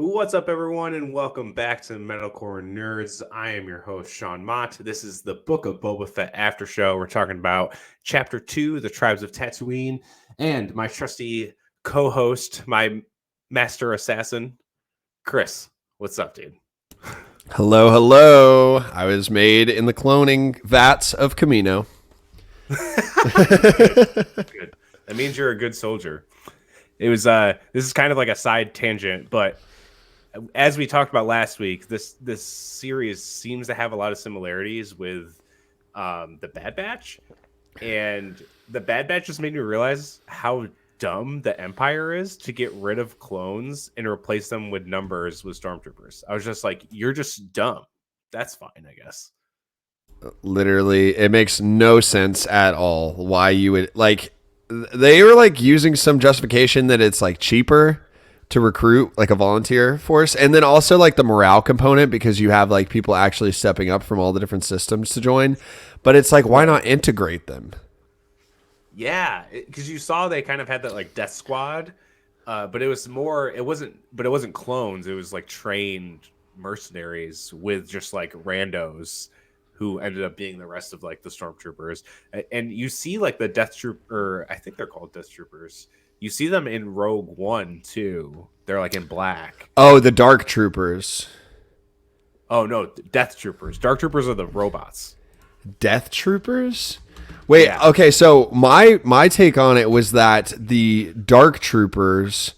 What's up, everyone, and welcome back to Metalcore Nerds. I am your host, Sean Mott. This is the Book of Boba Fett after show. We're talking about Chapter 2, the Tribes of Tatooine, and my trusty co-host, my master assassin, Chris. What's up, dude? Hello, hello. I was made in the cloning vats of Camino. Good. That means you're a good soldier. It was this is kind of like a side tangent, but as we talked about last week, this series seems to have a lot of similarities with the Bad Batch, and the Bad Batch just made me realize how dumb the Empire is to get rid of clones and replace them with numbers with stormtroopers. I was just like, you're just dumb. That's fine, I guess. Literally, it makes no sense at all why you would like. They were like using some justification that it's like cheaper to recruit like a volunteer force, and then also like the morale component because you have like people actually stepping up from all the different systems to join. But it's like, why not integrate them? Yeah, because you saw they kind of had that like death squad, but it was more. It wasn't clones. It was like trained mercenaries with just like randos who ended up being the rest of like the stormtroopers. And you see like the death trooper. I think they're called death troopers. You see them in Rogue One too. They're like in black. Oh, the Dark Troopers. Oh no, Death Troopers. Dark Troopers are the robots. Death Troopers? Wait, Yeah. Okay, so my take on it was that the Dark Troopers,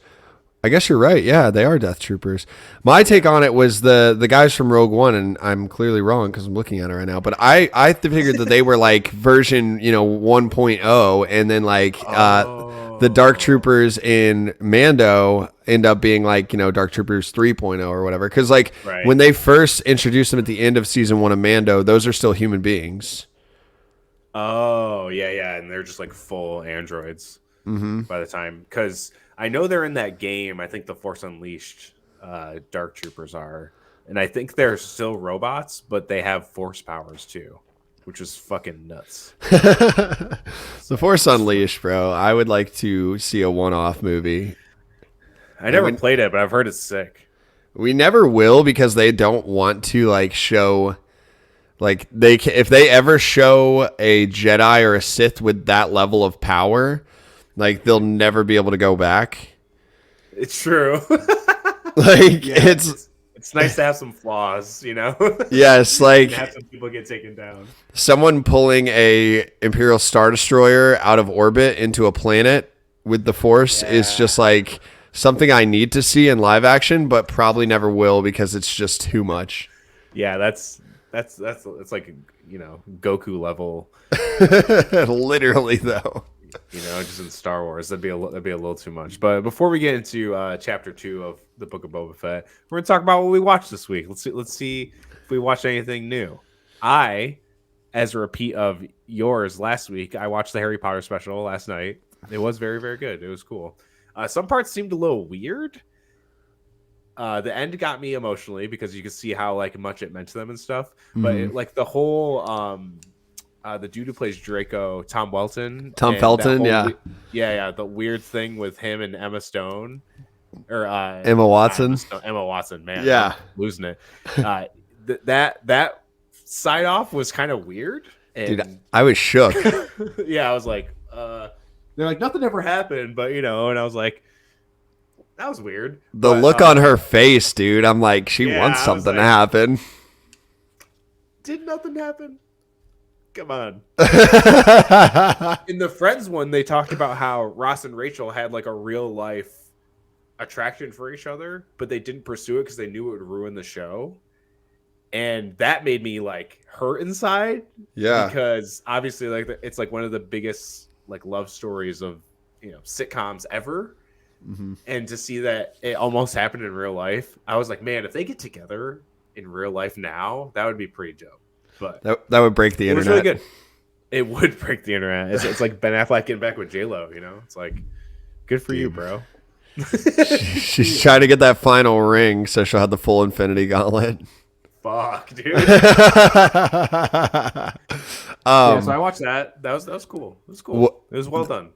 I guess you're right. Yeah, they are Death Troopers. My take on it was the guys from Rogue One, and I'm clearly wrong because I'm looking at it right now. But I figured that they were like version 1.0, and then like the Dark Troopers in Mando end up being like Dark Troopers 3.0 or whatever. Because like when they first introduced them at the end of season 1 of Mando, those are still human beings. Oh yeah, and they're just like full androids by the time, because I know they're in that game. I think the Force Unleashed Dark Troopers are, and I think they're still robots, but they have Force powers too, which is fucking nuts. The Force Unleashed, bro. I would like to see a one-off movie. I never played it, but I've heard it's sick. We never will because they don't want to like show. Like if they ever show a Jedi or a Sith with that level of power, like they'll never be able to go back. It's true. Like yeah, it's nice to have some flaws, Yes, like have some people get taken down. Someone pulling a Imperial Star Destroyer out of orbit into a planet with the Force is just like something I need to see in live action, but probably never will because it's just too much. Yeah, that's it's like Goku level. Literally though. Just in Star Wars, that'd be a little too much. But before we get into Chapter 2 of the Book of Boba Fett, we're gonna talk about what we watched this week. Let's see if we watched anything new. As a repeat of yours last week, I watched the Harry Potter special last night. It was very, very good. It was cool. Some parts seemed a little weird. The end got me emotionally because you could see how like much it meant to them and stuff. But like the whole the dude who plays Draco, Tom Felton, the weird thing with him and Emma Stone or Emma Watson, man, yeah, I'm losing it. That side off was kind of weird, and dude, I was shook. Yeah, I was like, they're like nothing ever happened, but and I was like, that was weird. The look on her face, dude. I'm like, she wants something to happen. Did nothing happen? Come on. In the Friends one, they talked about how Ross and Rachel had like a real life attraction for each other, but they didn't pursue it because they knew it would ruin the show. And that made me like hurt inside. Yeah. Because obviously like it's like one of the biggest like love stories of sitcoms ever. And to see that it almost happened in real life, I was like, man, if they get together in real life now, that would be pretty dope. But that would break the internet. It was really good. It would break the internet. It's like Ben Affleck getting back with J-Lo, It's like, good for you, bro. She's trying to get that final ring so she'll have the full Infinity Gauntlet. Fuck, dude. So I watched that. That was cool. It was cool. It was well done.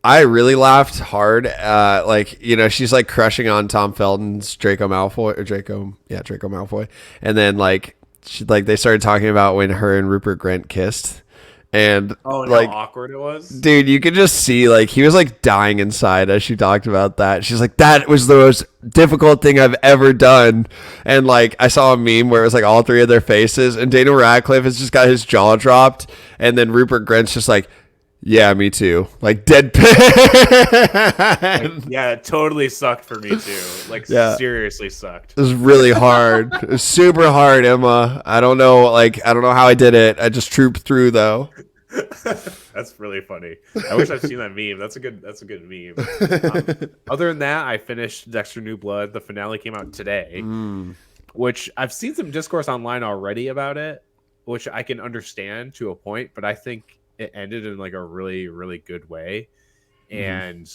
I really laughed hard. Like, she's like crushing on Tom Felton's Draco Malfoy. And then they started talking about when her and Rupert Grint kissed. And Oh, and how like, awkward it was. dude, you could just see like he was like dying inside as she talked about that. She's like, that was the most difficult thing I've ever done. And like I saw a meme where it was like all three of their faces, and Daniel Radcliffe has just got his jaw dropped, and then Rupert Grint's just like, yeah, me too. Like deadpan. Yeah, it totally sucked for me too. Like seriously sucked. It was really hard. It was super hard, Emma. I don't know how I did it. I just trooped through though. That's really funny. I wish I'd seen that meme. That's a good meme. Other than that, I finished Dexter New Blood. The finale came out today, which I've seen some discourse online already about it, which I can understand to a point, but I think it ended in like a really, really good way. And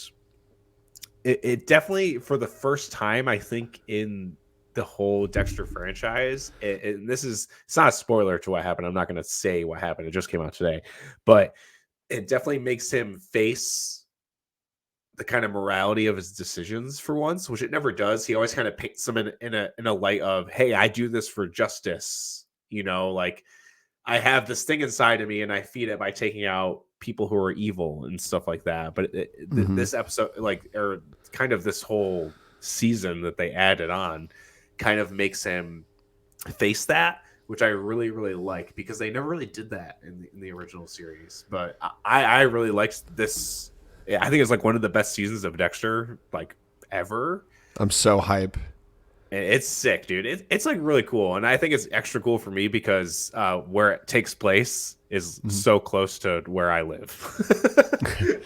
it definitely, for the first time, I think in the whole Dexter franchise, it's not a spoiler to what happened. I'm not going to say what happened. It just came out today, but it definitely makes him face the kind of morality of his decisions for once, which it never does. He always kind of paints them in a light of, hey, I do this for justice. Like I have this thing inside of me and I feed it by taking out people who are evil and stuff like that. But this episode, or kind of this whole season that they added on, kind of makes him face that, which I really, really like, because they never really did that in the original series. But I really liked this. I think it's like one of the best seasons of Dexter like ever. I'm so hype. It's sick, dude. It's like really cool, and I think it's extra cool for me because where it takes place is so close to where I live.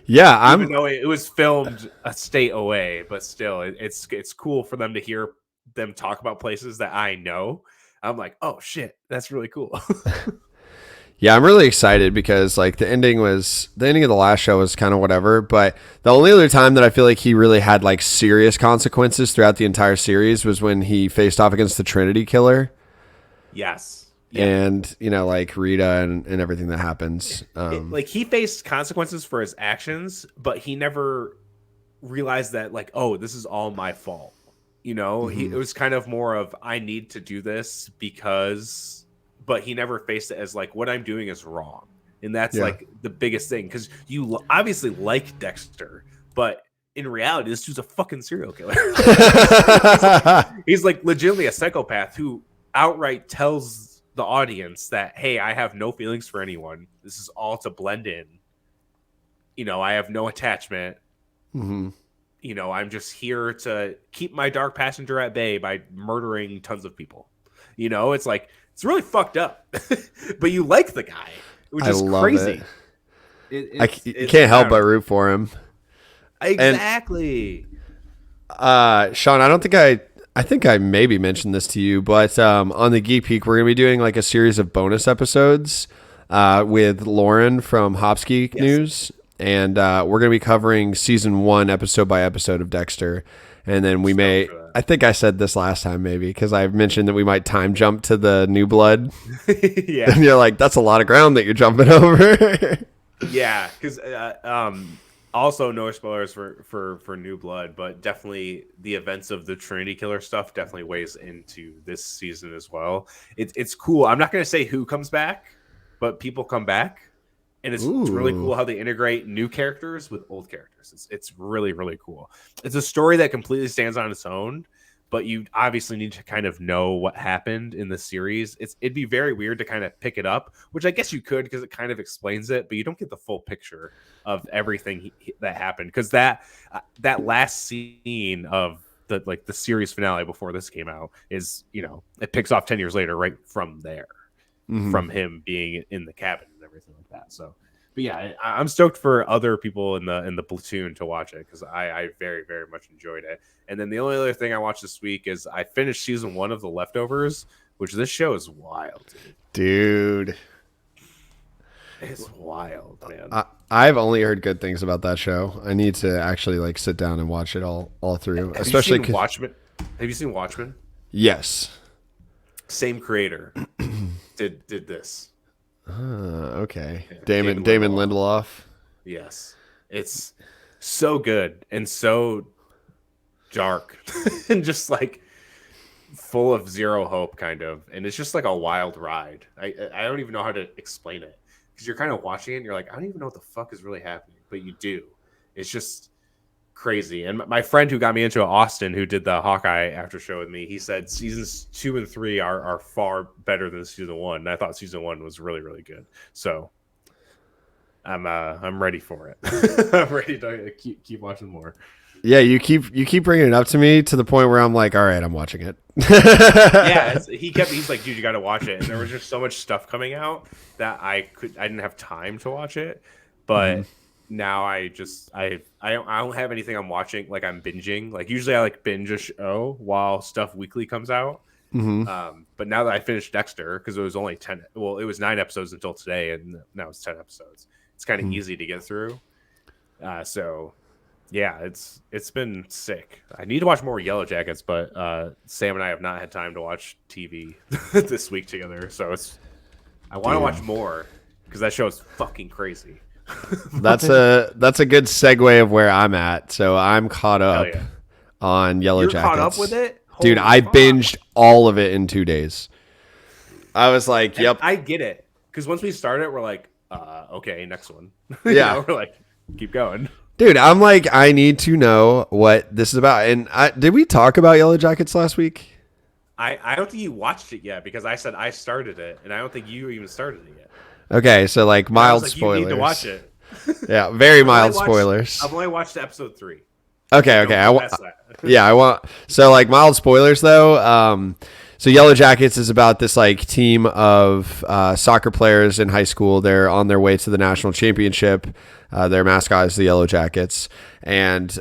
Yeah, even though it was filmed a state away, but still, it's cool for them to hear them talk about places that I know. I'm like, oh shit, that's really cool. Yeah, I'm really excited because like the ending of the last show was kind of whatever, but the only other time that I feel like he really had like serious consequences throughout the entire series was when he faced off against the Trinity Killer. Yes. Yeah. And like Rita and everything that happens. Like he faced consequences for his actions, but he never realized that like, oh, this is all my fault. It was kind of more of, I need to do this because, but he never faced it as like, what I'm doing is wrong. And that's like the biggest thing. Cause you obviously like Dexter, but in reality, this dude's a fucking serial killer. he's like legitimately a psychopath who outright tells the audience that, hey, I have no feelings for anyone. This is all to blend in. I have no attachment. I'm just here to keep my dark passenger at bay by murdering tons of people. It's like, it's really fucked up. But you like the guy, which is crazy. You can't help but root for him. Exactly. And, Sean, I think I maybe mentioned this to you, but on the Geek Peak, we're going to be doing like a series of bonus episodes with Lauren from Hopsky News. And we're going to be covering season 1 episode by episode of Dexter. And then we I think I said this last time maybe, because I mentioned that we might time jump to the New Blood. Yeah. And you're like, that's a lot of ground that you're jumping over. Yeah. Because also no spoilers for New Blood, but definitely the events of the Trinity Killer stuff definitely weighs into this season as well. It's cool. I'm not going to say who comes back, but people come back. And it's really cool how they integrate new characters with old characters. It's really, really cool. It's a story that completely stands on its own, but you obviously need to kind of know what happened in the series. It'd be very weird to kind of pick it up, which I guess you could because it kind of explains it, but you don't get the full picture of everything that happened. Because that last scene of the series finale before this came out is, it picks off 10 years later right from there, from him being in the cabin. Everything like that. So, but yeah, I'm stoked for other people in the platoon to watch it because I very, very much enjoyed it. And then the only other thing I watched this week is I finished season 1 of The Leftovers, which this show is wild, dude. It's wild, man. I've only heard good things about that show. I need to actually like sit down and watch it all through. Have Especially you seen Watchmen? Have you seen Watchmen? Yes. Same creator did this. Okay. Yeah, Damon Lindelof. Yes. It's so good and so dark and just like full of zero hope, kind of. And it's just like a wild ride. I don't even know how to explain it, because you're kind of watching it and you're like, I don't even know what the fuck is really happening, but you do. It's just crazy. And my friend who got me into it, Austin, who did the Hawkeye after show with me, he said seasons 2 and 3 are far better than season 1. And I thought season 1 was really, really good. So I'm ready for it. I'm ready to keep watching more. Yeah, you keep bringing it up to me to the point where I'm like, all right, I'm watching it. Yeah, he's like, dude, you got to watch it. And there was just so much stuff coming out that I didn't have time to watch it. But now I don't have anything I'm watching. Like, I'm binging. Like, usually I like binge a show while stuff weekly comes out. But now that I finished Dexter, because it was only 10, well, it was 9 episodes until today, and now it's 10 episodes. It's kind of easy to get through. So yeah, it's been sick. I need to watch more Yellow Jackets, but Sam and I have not had time to watch TV this week together. So I want to watch more, because that show is fucking crazy. That's a good segue of where I'm at. So I'm caught up on Yellow Jackets. You're caught up with it? Dude, I binged all of it in 2 days. I was like, yep. I get it. Because once we start it, we're like, okay, next one. Yeah. We're like, keep going. Dude, I'm like, I need to know what this is about. And did we talk about Yellow Jackets last week? I don't think you watched it yet, because I said I started it, and I don't think you even started it yet. Okay, so like mild spoilers. You need to watch it. Yeah, very mild spoilers. I've only watched episode 3. Okay. I want. So like mild spoilers though. So Yellow Jackets is about this like team of soccer players in high school. They're on their way to the national championship. Their mascot is the Yellow Jackets, and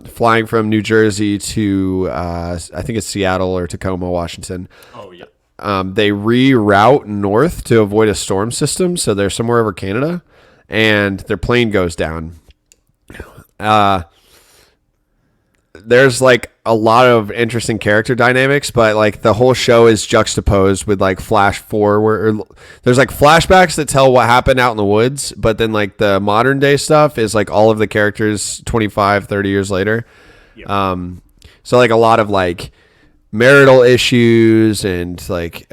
flying from New Jersey to I think it's Seattle or Tacoma, Washington. Oh yeah. They reroute north to avoid a storm system, so they're somewhere over Canada, and their plane goes down. There's like a lot of interesting character dynamics, but like the whole show is juxtaposed with like flash forward. There's like flashbacks that tell what happened out in the woods, but then like the modern day stuff is like all of the characters 25, 30 years later. Yep. So like a lot of like marital issues and like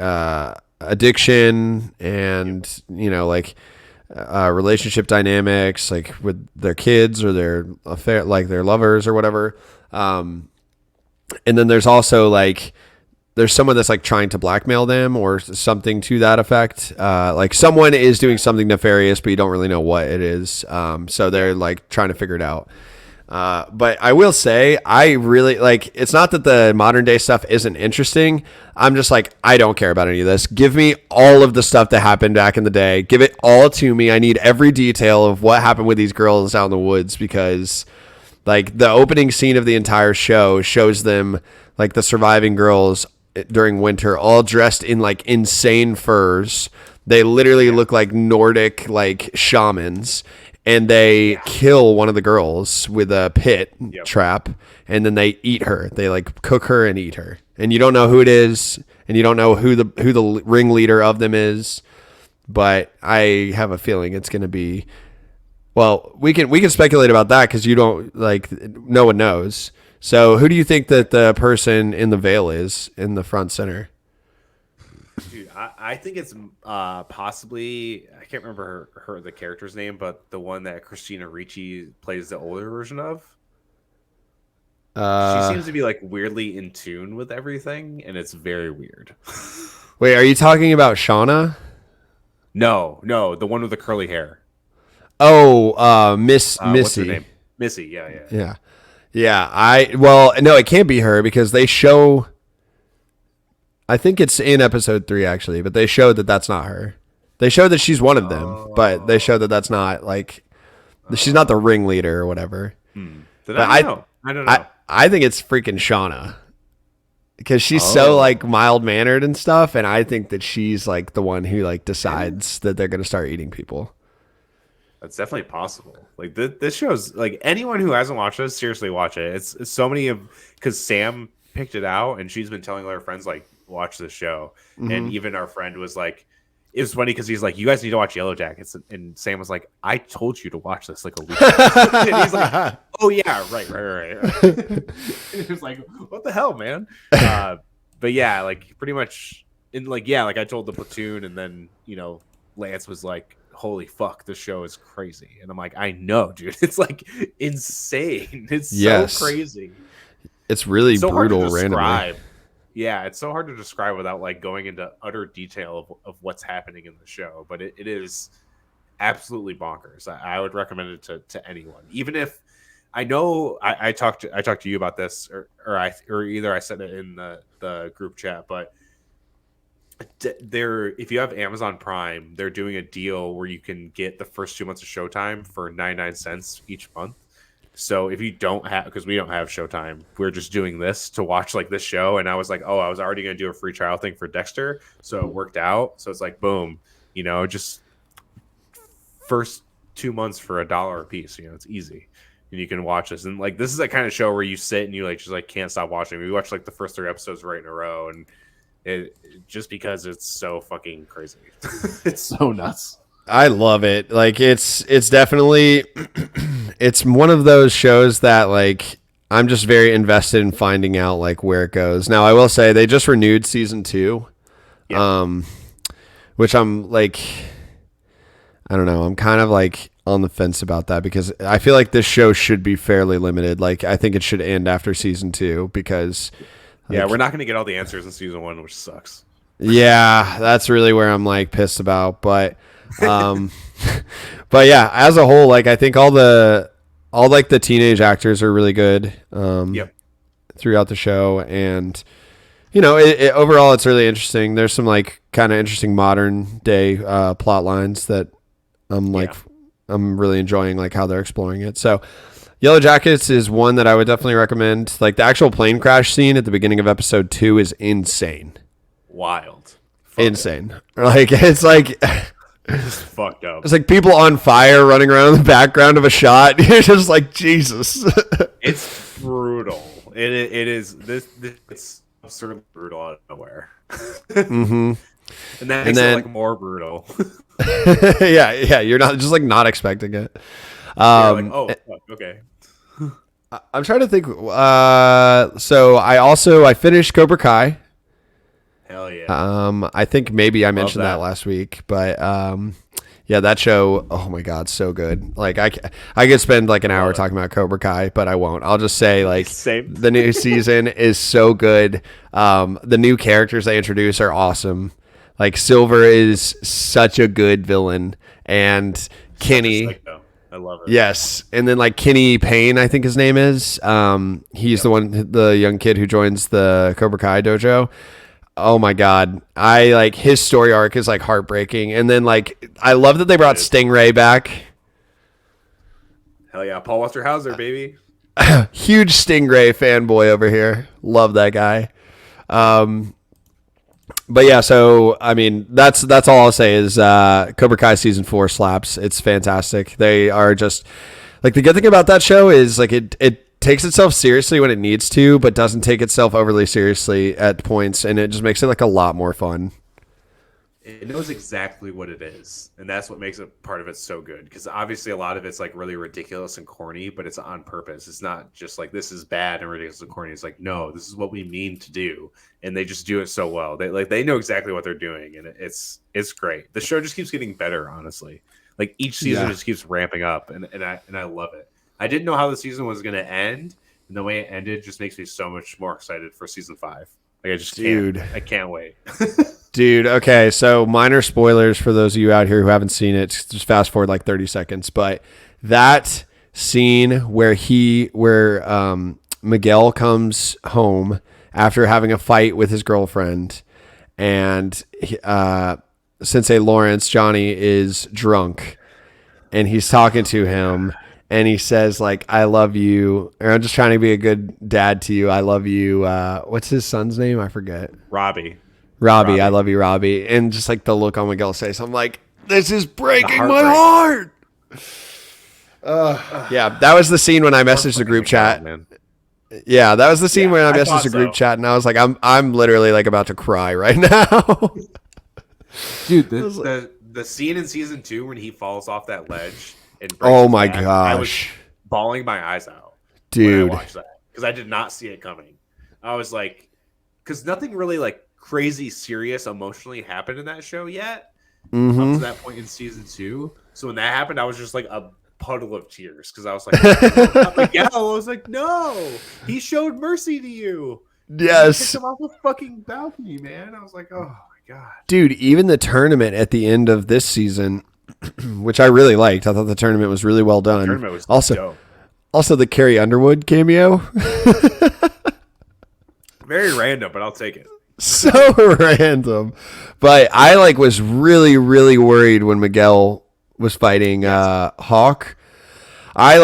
addiction and, you know, like relationship dynamics, like with their kids or their affair, like their lovers or whatever. And then there's also like, there's someone that's like trying to blackmail them or something to that effect. Like someone is doing something nefarious, but you don't really know what it is. So they're like trying to figure it out. But I will say, I really like, it's not that the modern day stuff isn't interesting. I'm just like, I don't care about any of this. Give me all of the stuff that happened back in the day. Give it all to me. I need every detail of what happened with these girls out in the woods, because like the opening scene of the entire show shows them, like the surviving girls during winter, all dressed in like insane furs. They literally look like Nordic like shamans, and they kill one of the girls with a pit trap, and then they eat her. They like cook her and eat her, and you don't know who it is, and you don't know who the ringleader of them is. But I have a feeling it's going to be. Well, we can speculate about that, because you don't like, no one knows. So who do you think that the person in the veil is in the front center? Dude, I think it's possibly, I can't remember the character's name, but the one that Christina Ricci plays the older version of. She seems to be like weirdly in tune with everything, and it's very weird. Wait, are you talking about Shauna? No, the one with the curly hair. Oh, Missy. What's her name? Missy, yeah. Well, no, it can't be her, because they show, I think it's in episode 3 actually, but they showed that that's not her. They showed that she's one of them, but they showed that that's not like, she's not the ringleader or whatever. I don't know. I think it's freaking Shauna, because she's so like mild mannered and stuff, and I think that she's like the one who like decides that they're gonna start eating people. That's definitely possible. Like this show's like, anyone who hasn't watched it, seriously watch it. It's so many of, because Sam picked it out and she's been telling all her friends like, watch this show. And even our friend was like, it was funny because he's like, "You guys need to watch Yellow Jackets," and Sam was like, "I told you to watch this like a week ago." And he's like, "Oh yeah, right." And he was like, "What the hell, man?" But yeah, like pretty much, like I told the platoon, and then Lance was like, "Holy fuck, this show is crazy," and I'm like, "I know, dude. It's like insane. It's so crazy. It's really so brutal, randomly." Yeah, it's so hard to describe without like going into utter detail of what's happening in the show, but it is absolutely bonkers. I would recommend it to anyone, even if I know I talked to you about this, or either I said it in the group chat, but if you have Amazon Prime, they're doing a deal where you can get the first 2 months of Showtime for 99 cents each month. So if you don't have, because we don't have Showtime, we're just doing this to watch like this show. And I was like, oh, I was already going to do a free trial thing for Dexter. So it worked out. So it's like, boom, just first 2 months for $1 a piece. It's easy. And you can watch this. And like, this is that kind of show where you sit and you like, just like can't stop watching. We watched like the first 3 episodes right in a row. And it just because it's so fucking crazy. It's so nuts. I love it. Like it's definitely it's one of those shows that like I'm just very invested in finding out like where it goes. Now I will say they just renewed season 2. Yeah. Which I'm like, I don't know. I'm kind of like on the fence about that because I feel like this show should be fairly limited. Like I think it should end after season 2 because yeah, we're not going to get all the answers in season 1, which sucks. Yeah, that's really where I'm like pissed about, but but yeah, as a whole, like I think all like the teenage actors are really good throughout the show, and overall it's really interesting. There's some like kind of interesting modern day plot lines that I'm really enjoying like how they're exploring it. So Yellow Jackets is one that I would definitely recommend. Like the actual plane crash scene at the beginning of episode 2 is insane. Wild. Insane. Like it's like it's fucked up. It's like people on fire running around in the background of a shot. You're just like, Jesus. It's brutal. It is this it's absurdly brutal out of nowhere. Mm-hmm. And that makes it like more brutal. yeah. You're not just like not expecting it. Like, oh, fuck, okay. I'm trying to think. So I finished Cobra Kai. Hell yeah. I think maybe I mentioned that last week, but yeah, that show, oh my God, so good. Like I could spend like an hour talking about Cobra Kai, but I won't. I'll just say like the new season is so good. The new characters they introduce are awesome. Like Silver is such a good villain, and Kenny. I love it. Yes, and then like Kenny Payne, I think his name is. He's the young kid who joins the Cobra Kai dojo. Oh my God. I like his story arc is like heartbreaking. And then like, I love that they brought Stingray back. Hell yeah. Paul Walter Hauser, baby. Huge Stingray fanboy over here. Love that guy. But yeah, so, I mean, that's all I'll say is, Cobra Kai season 4 slaps. It's fantastic. They are just like, the good thing about that show is like, it takes itself seriously when it needs to, but doesn't take itself overly seriously at points, and it just makes it like a lot more fun. It knows exactly what it is, and that's what makes it part of it so good, because obviously a lot of it's like really ridiculous and corny, but it's on purpose. It's not just like this is bad and ridiculous and corny. It's like, no, this is what we mean to do, and they just do it so well. They know exactly what they're doing, and it's great. The show just keeps getting better, honestly. Like each season just keeps ramping up, and I love it. I didn't know how the season was going to end, and the way it ended just makes me so much more excited for season 5. Like I just I can't wait. Dude, okay, so minor spoilers for those of you out here who haven't seen it. Just fast forward like 30 seconds, but that scene where Miguel comes home after having a fight with his girlfriend, and Sensei Lawrence, Johnny, is drunk, and he's talking to him. And he says, like, I love you. Or I'm just trying to be a good dad to you. I love you. What's his son's name? I forget. Robbie. I love you, Robbie. And just like the look on Miguel's face, I'm like, this is breaking my heart. Yeah, that was the scene when I messaged the group chat. Man. Yeah, that was the scene when I messaged the group chat. And I was like, I'm literally like about to cry right now. Dude, the scene in season 2 when he falls off that ledge and breaks Oh his my back, I was gosh, bawling my eyes out when I dude. watched that because I did not see it coming. I was like, because nothing really like crazy serious emotionally happened in that show yet up to that point in season 2. So when that happened, I was just like a puddle of tears because I was like, Miguel. I was like, no, he showed mercy to you. Yes. He kicked him off the fucking balcony, man. I was like, oh my god, Dude, even the tournament at the end of this season, which I really liked. I thought the tournament was really well done. the tournament was also dope. Also the Carrie Underwood cameo. Very random, but I'll take it. So random. But I like was really, really worried when Miguel was fighting Hawk. I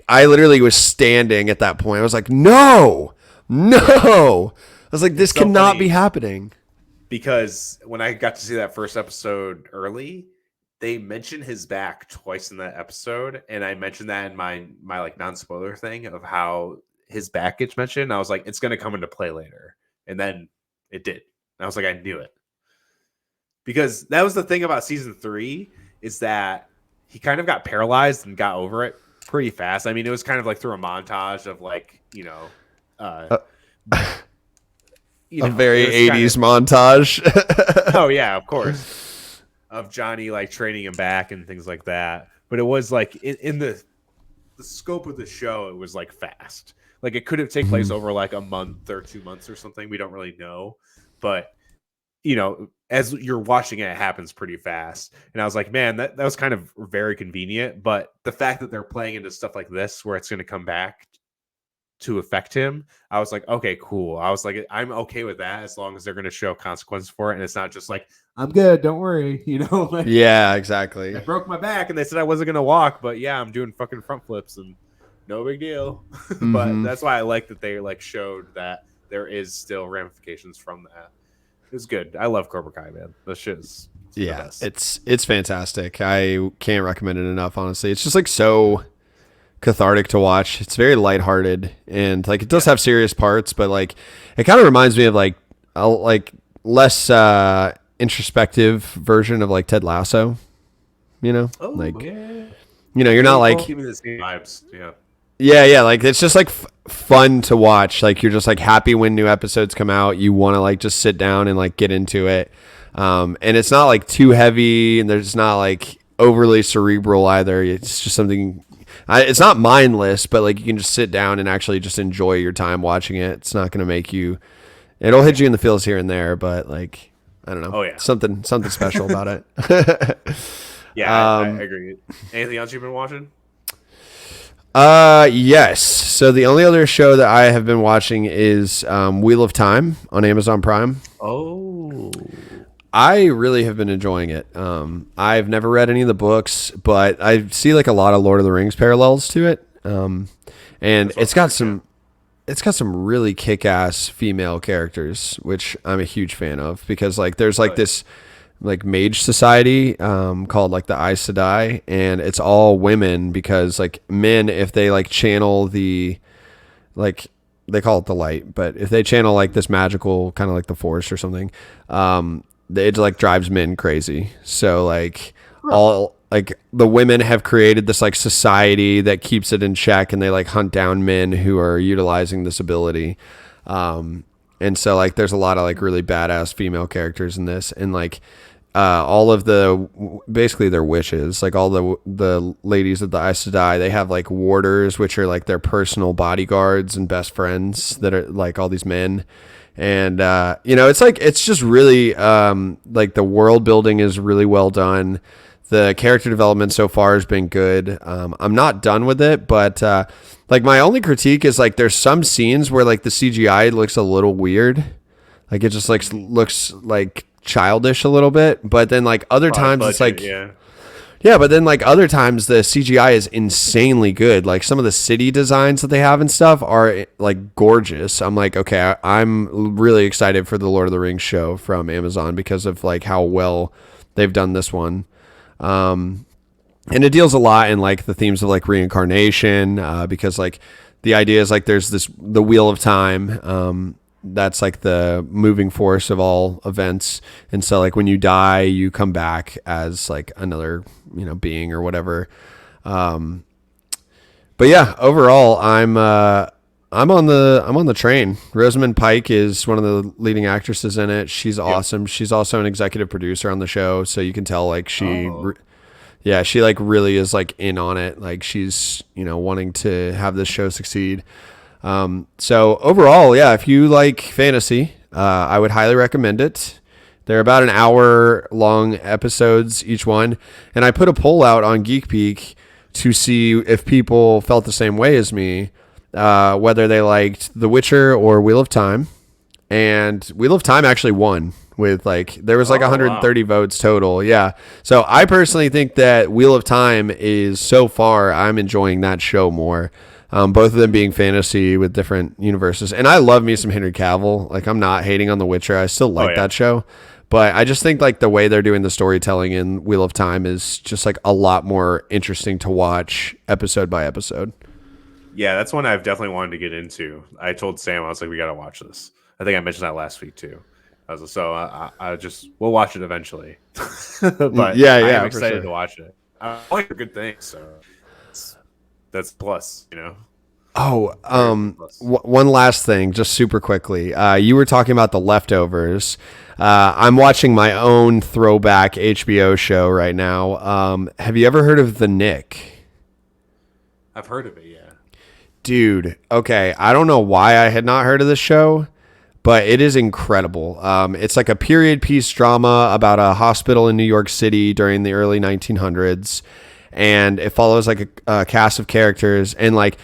literally was standing at that point. I was like, no. I was like, this cannot be happening. Because when I got to see that first episode early, they mentioned his back twice in that episode, and I mentioned that in my like non-spoiler thing of how his back gets mentioned. I was like, it's going to come into play later, and then it did. And I was like, I knew it, because that was the thing about season 3 is that he kind of got paralyzed and got over it pretty fast. I mean, it was kind of like through a montage of like a very 80s montage. Oh yeah, of course, of Johnny like training him back and things like that. But it was like in the scope of the show, it was like fast. Like it could have taken place over like a month or 2 months or something. We don't really know, but as you're watching it, it happens pretty fast. And I was like, man, that was kind of very convenient. But the fact that they're playing into stuff like this, where it's going to come back to affect him, I was like, okay, cool. I was like, I'm okay with that as long as they're going to show consequences for it, and it's not just like, I'm good, don't worry, like, yeah, exactly. I broke my back and they said I wasn't going to walk, but yeah, I'm doing fucking front flips and no big deal. But that's why I like that they like showed that there is still ramifications from that. It was good. I love Cobra Kai, man. That shit is it's fantastic. I can't recommend it enough, honestly. It's just like so cathartic to watch. It's very lighthearted, and like it does have serious parts, but like it kind of reminds me of like a less introspective version of like Ted Lasso. You're not like keeping the same vibes. Yeah, like it's just like fun to watch. Like you're just like happy when new episodes come out. You want to like just sit down and like get into it. And it's not like too heavy, and there's not like overly cerebral either. It's just something. It's not mindless, but like you can just sit down and actually just enjoy your time watching it. It's not going to make you. It'll hit you in the feels here and there, but like I don't know. Oh yeah, something special about it. Yeah, I agree. Anything else you've been watching? Yes. So the only other show that I have been watching is Wheel of Time on Amazon Prime. Oh. I really have been enjoying it. I've never read any of the books, but I see like a lot of Lord of the Rings parallels to it. And it's got some really kick-ass female characters, which I'm a huge fan of, because like there's like this like mage society called like the Aes Sedai, and it's all women, because like men, if they like channel the like they call it the light, but if they channel like this magical kind of like the force or something, it like drives men crazy. So like all like the women have created this like society that keeps it in check, and they like hunt down men who are utilizing this ability. And so like there's a lot of like really badass female characters in this, and like all of basically their wishes, like all the ladies of the Aes Sedai, they have like warders, which are like their personal bodyguards and best friends that are like all these men. And it's like it's just really like the world building is really well done. The character development so far has been good. I'm not done with it, but like my only critique is like there's some scenes where like the CGI looks a little weird, like it just like looks like childish a little bit. But then like other times it's like but then like other times the CGI is insanely good. Like some of the city designs that they have and stuff are like gorgeous. I'm like, okay, I'm really excited for the Lord of the Rings show from Amazon because of like how well they've done this one. And it deals a lot in like the themes of like reincarnation, because like the idea is like there's the Wheel of Time, that's like the moving force of all events. And so like when you die, you come back as like another, being or whatever. But yeah, overall, I'm on the train. Rosamund Pike is one of the leading actresses in it. She's awesome. She's also an executive producer on the show, so you can tell like she like really is like in on it. Like she's wanting to have this show succeed. So overall, yeah, if you like fantasy, I would highly recommend it. They're about an hour long episodes each one, and I put a poll out on Geek Peak to see if people felt the same way as me, whether they liked The Witcher or Wheel of Time. And Wheel of Time actually won with there was 130 votes total. Yeah. So I personally think that Wheel of Time is so far, I'm enjoying that show more. Both of them being fantasy with different universes. And I love me some Henry Cavill. Like I'm not hating on The Witcher. I still like that show. But I just think like the way they're doing the storytelling in Wheel of Time is just like a lot more interesting to watch episode by episode. Yeah, that's one I've definitely wanted to get into. I told Sam, I was like, we got to watch this. I think I mentioned that last week too. I just, we'll watch it eventually. But I'm excited to watch it. I like good things. So that's plus, Oh, one last thing, just super quickly. You were talking about The Leftovers. I'm watching my own throwback HBO show right now. Have you ever heard of The Nick? I've heard of it, yeah. Dude, okay. I don't know why I had not heard of this show, but it is incredible. It's like a period piece drama about a hospital in New York City during the early 1900s. And it follows like a cast of characters and like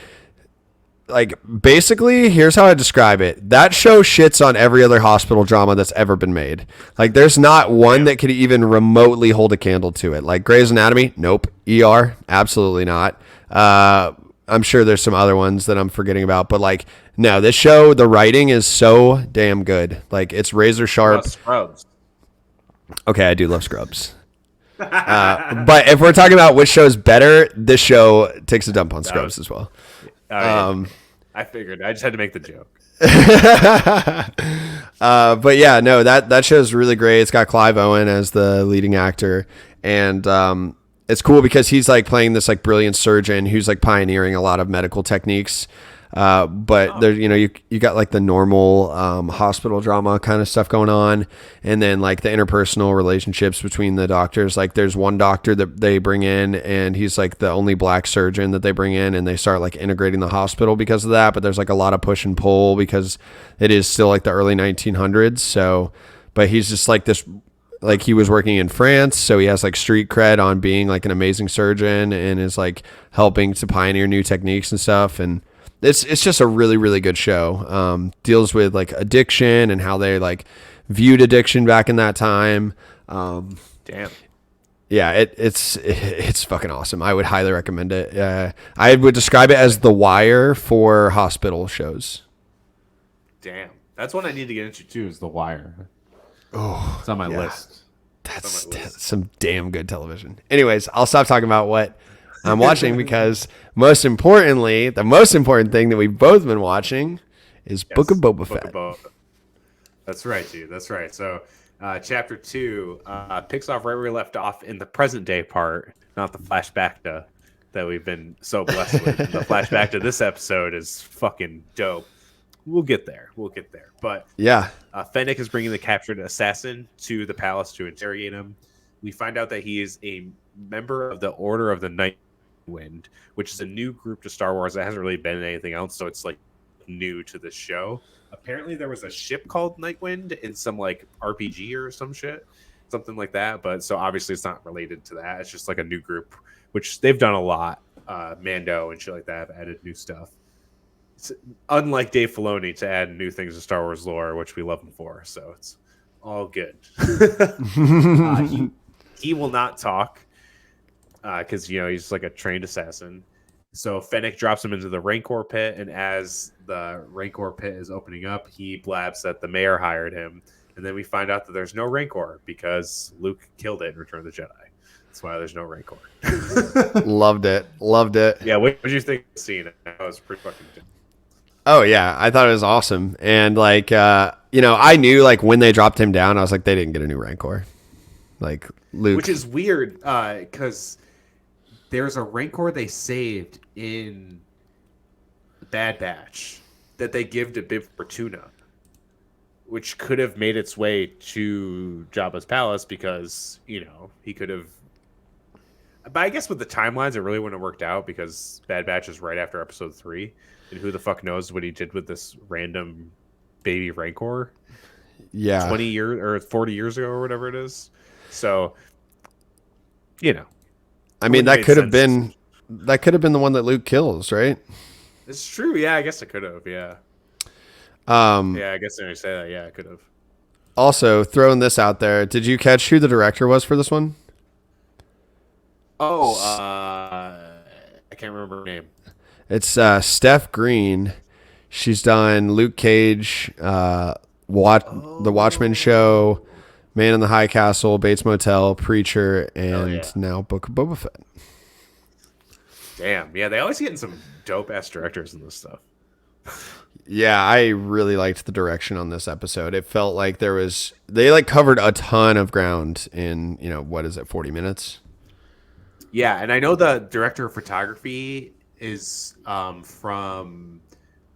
basically here's how I describe it. That show shits on every other hospital drama that's ever been made. Like there's not one that could even remotely hold a candle to it. Like Grey's Anatomy, nope. ER, absolutely not. I'm sure there's some other ones that I'm forgetting about, but like no, this show, the writing is so damn good. Like it's razor sharp. Scrubs. Okay, I do love Scrubs. But if we're talking about which show's better, this show takes a dump on Scrubs as well. I figured. I just had to make the joke. But yeah, no, that show's really great. It's got Clive Owen as the leading actor, and it's cool because he's like playing this like brilliant surgeon who's like pioneering a lot of medical techniques. But there, you got like the normal hospital drama kind of stuff going on, and then like the interpersonal relationships between the doctors. Like there's one doctor that they bring in, and he's like the only black surgeon that they bring in, and they start like integrating the hospital because of that. But there's like a lot of push and pull because it is still like the early 1900s. So, but he's just like this. Like he was working in France, so he has like street cred on being like an amazing surgeon and is like helping to pioneer new techniques and stuff. And it's just a really, really good show. Deals with like addiction and how they like viewed addiction back in that time. Damn. Yeah, it's fucking awesome. I would highly recommend it. I would describe it as The Wire for hospital shows. Damn. That's one I need to get into too, is The Wire. Oh, it's on my list. That's some damn good television. Anyways, I'll stop talking about what I'm watching because most importantly, the most important thing that we've both been watching is Book of Boba Fett. That's right, dude. That's right. So chapter 2 picks off right where we left off in the present day part, not the flashback that we've been so blessed with. The flashback to this episode is fucking dope. We'll get there. But yeah, Fennec is bringing the captured assassin to the palace to interrogate him. We find out that he is a member of the Order of the Night Wind, which is a new group to Star Wars that hasn't really been in anything else, so it's like new to the show. Apparently there was a ship called Nightwind in some like RPG or something like that, but so obviously it's not related to that. It's just like a new group, which they've done a lot. Mando and shit like that have added new stuff. It's unlike Dave Filoni to add new things to Star Wars lore, which we love him for, so it's all good. He will not talk because he's like a trained assassin. So Fennec drops him into the Rancor pit, and as the Rancor pit is opening up, he blabs that the mayor hired him, and then we find out that there's no Rancor because Luke killed it in Return of the Jedi. That's why there's no Rancor. Loved it. Yeah, what did you think of the scene? That was pretty fucking good. Oh yeah, I thought it was awesome, and like I knew like when they dropped him down, I was like, they didn't get a new Rancor. Like Luke. Which is weird because there's a Rancor they saved in Bad Batch that they give to Bib Fortuna, which could have made its way to Jabba's palace because he could have. But I guess with the timelines, it really wouldn't have worked out because Bad Batch is right after Episode 3, and who the fuck knows what he did with this random baby Rancor? Yeah, 20 years or 40 years ago or whatever it is. So, I mean that could have been the one that Luke kills, right? It's true. Yeah, I guess it could have. Yeah. Yeah, I guess when I say that, yeah, it could have. Also, throwing this out there, did you catch who the director was for this one? Oh, I can't remember her name. It's Steph Green. She's done Luke Cage, The Watchmen Show, Man in the High Castle, Bates Motel, Preacher, and now Book of Boba Fett. Damn, yeah, they always getting some dope ass directors in this stuff. Yeah, I really liked the direction on this episode. It felt like they like covered a ton of ground in, 40 minutes? Yeah, and I know the director of photography is from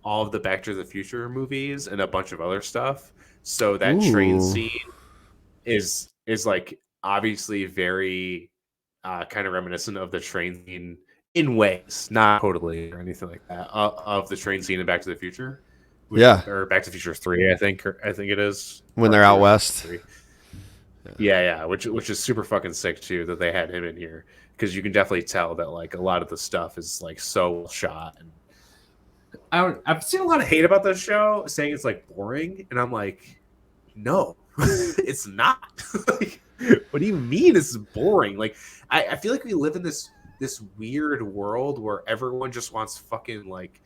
all of the Back to the Future movies and a bunch of other stuff. So that train scene is like obviously very kind of reminiscent of the train scene in ways, not totally or anything like that, of the train scene in Back to the Future. Or Back to the Future 3, I think it is. When they're out west. Yeah, which is super fucking sick too that they had him in here because you can definitely tell that like a lot of the stuff is like so well shot. And I've seen a lot of hate about this show, saying it's like boring, and I'm like, no, it's not. Like, what do you mean it's boring? Like, I feel like we live in this weird world where everyone just wants fucking like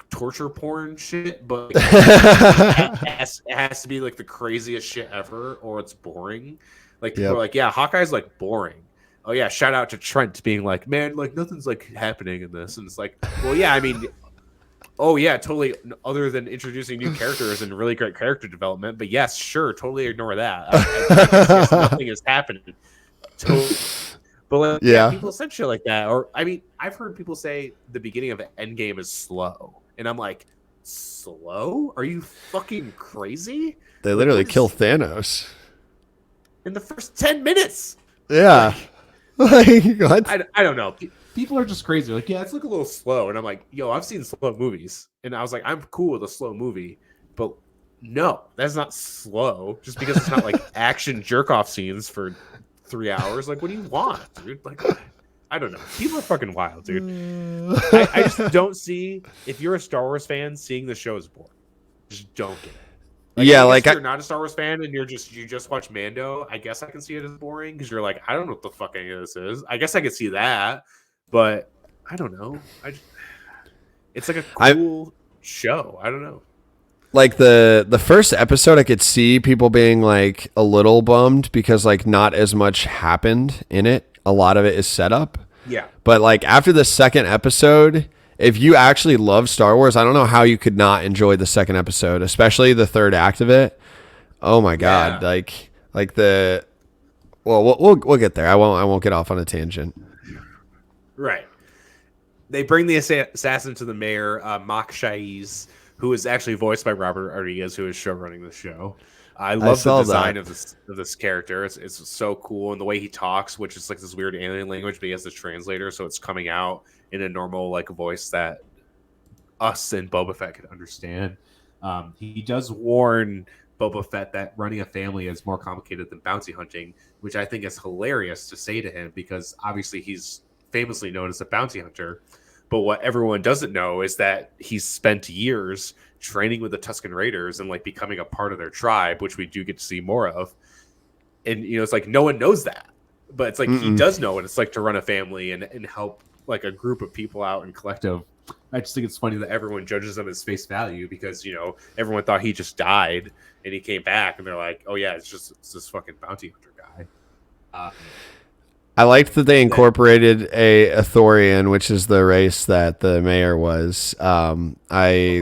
torture porn shit, but like, it has to be like the craziest shit ever, or it's boring. Like people are like, yeah, Hawkeye's like boring. Oh yeah, shout out to Trent being like, man, like nothing's like happening in this, and it's like, well, yeah, I mean, oh yeah, totally. Other than introducing new characters and really great character development, but yes, sure, totally ignore that. I nothing is happening. Totally. But like, yeah, people said shit like that. Or I mean, I've heard people say the beginning of Endgame is slow, and I'm like, slow? Are you fucking crazy? They literally kill Thanos in the first 10 minutes. Yeah, what? I don't know. People are just crazy. Like, yeah, it's like a little slow, and I'm like, yo, I've seen slow movies, and I was like, I'm cool with a slow movie, but no, that's not slow. Just because it's not like action jerk off scenes for 3 hours. Like, what do you want, dude? Like, I don't know. People are fucking wild, dude. I just don't see, if you're a Star Wars fan, seeing the show is boring. Just don't get it. Like, if you're not a Star Wars fan and you just watch Mando, I guess I can see it as boring because you're like, I don't know what the fuck any of this is. I guess I could see that, but I don't know. It's like a cool show. I don't know. Like the first episode, I could see people being like a little bummed because like not as much happened in it. A lot of it is set up. Yeah. But like after the second episode, if you actually love Star Wars, I don't know how you could not enjoy the second episode, especially the third act of it. Oh my God. Yeah. Like we'll get there. I won't get off on a tangent. Right. They bring the assassin to the mayor, Mok Shaiz, who is actually voiced by Robert Rodriguez, who is showrunning the show. I love the design of this character. It's so cool, and the way he talks, which is like this weird alien language, but he has this translator, so it's coming out in a normal like voice that us and Boba Fett could understand. He does warn Boba Fett that running a family is more complicated than bounty hunting, which I think is hilarious to say to him because obviously he's famously known as a bounty hunter. But what everyone doesn't know is that he's spent years training with the Tusken Raiders and like becoming a part of their tribe, which we do get to see more of. And it's like no one knows that, but it's like he does know what it's like to run a family and help like a group of people out in collective. I just think it's funny that everyone judges him as face value because everyone thought he just died and he came back and they're like, oh yeah, it's this fucking bounty hunter guy. I liked that they incorporated a Thorian, which is the race that the mayor was. I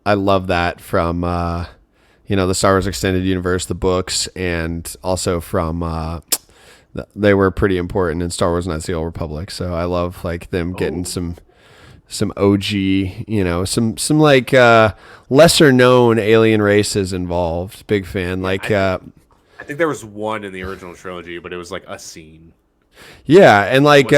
love that from the Star Wars Extended Universe, the books, and also from they were pretty important in Star Wars Knights of the Old Republic. So I love like them getting some OG, some like lesser known alien races involved. Big fan. Like I think there was one in the original trilogy, but it was like a scene. Yeah, and like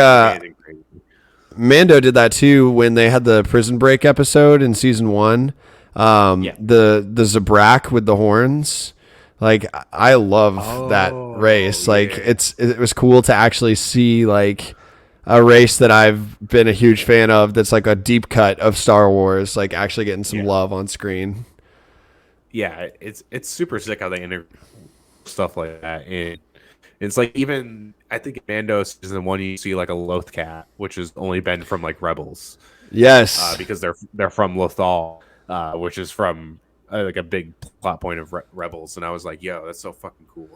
Mando did that too when they had the prison break episode in season 1. The Zabrak with the horns. Like I love that race. Like it was cool to actually see like a race that I've been a huge fan of that's like a deep cut of Star Wars, like actually getting some love on screen. Yeah, it's super sick how they integrate stuff like that in. It's like even I think in Mando season 1 you see like a Loth cat, which has only been from like Rebels. Yes, because they're from Lothal, which is from like a big plot point of Rebels, and I was like, "Yo, that's so fucking cool."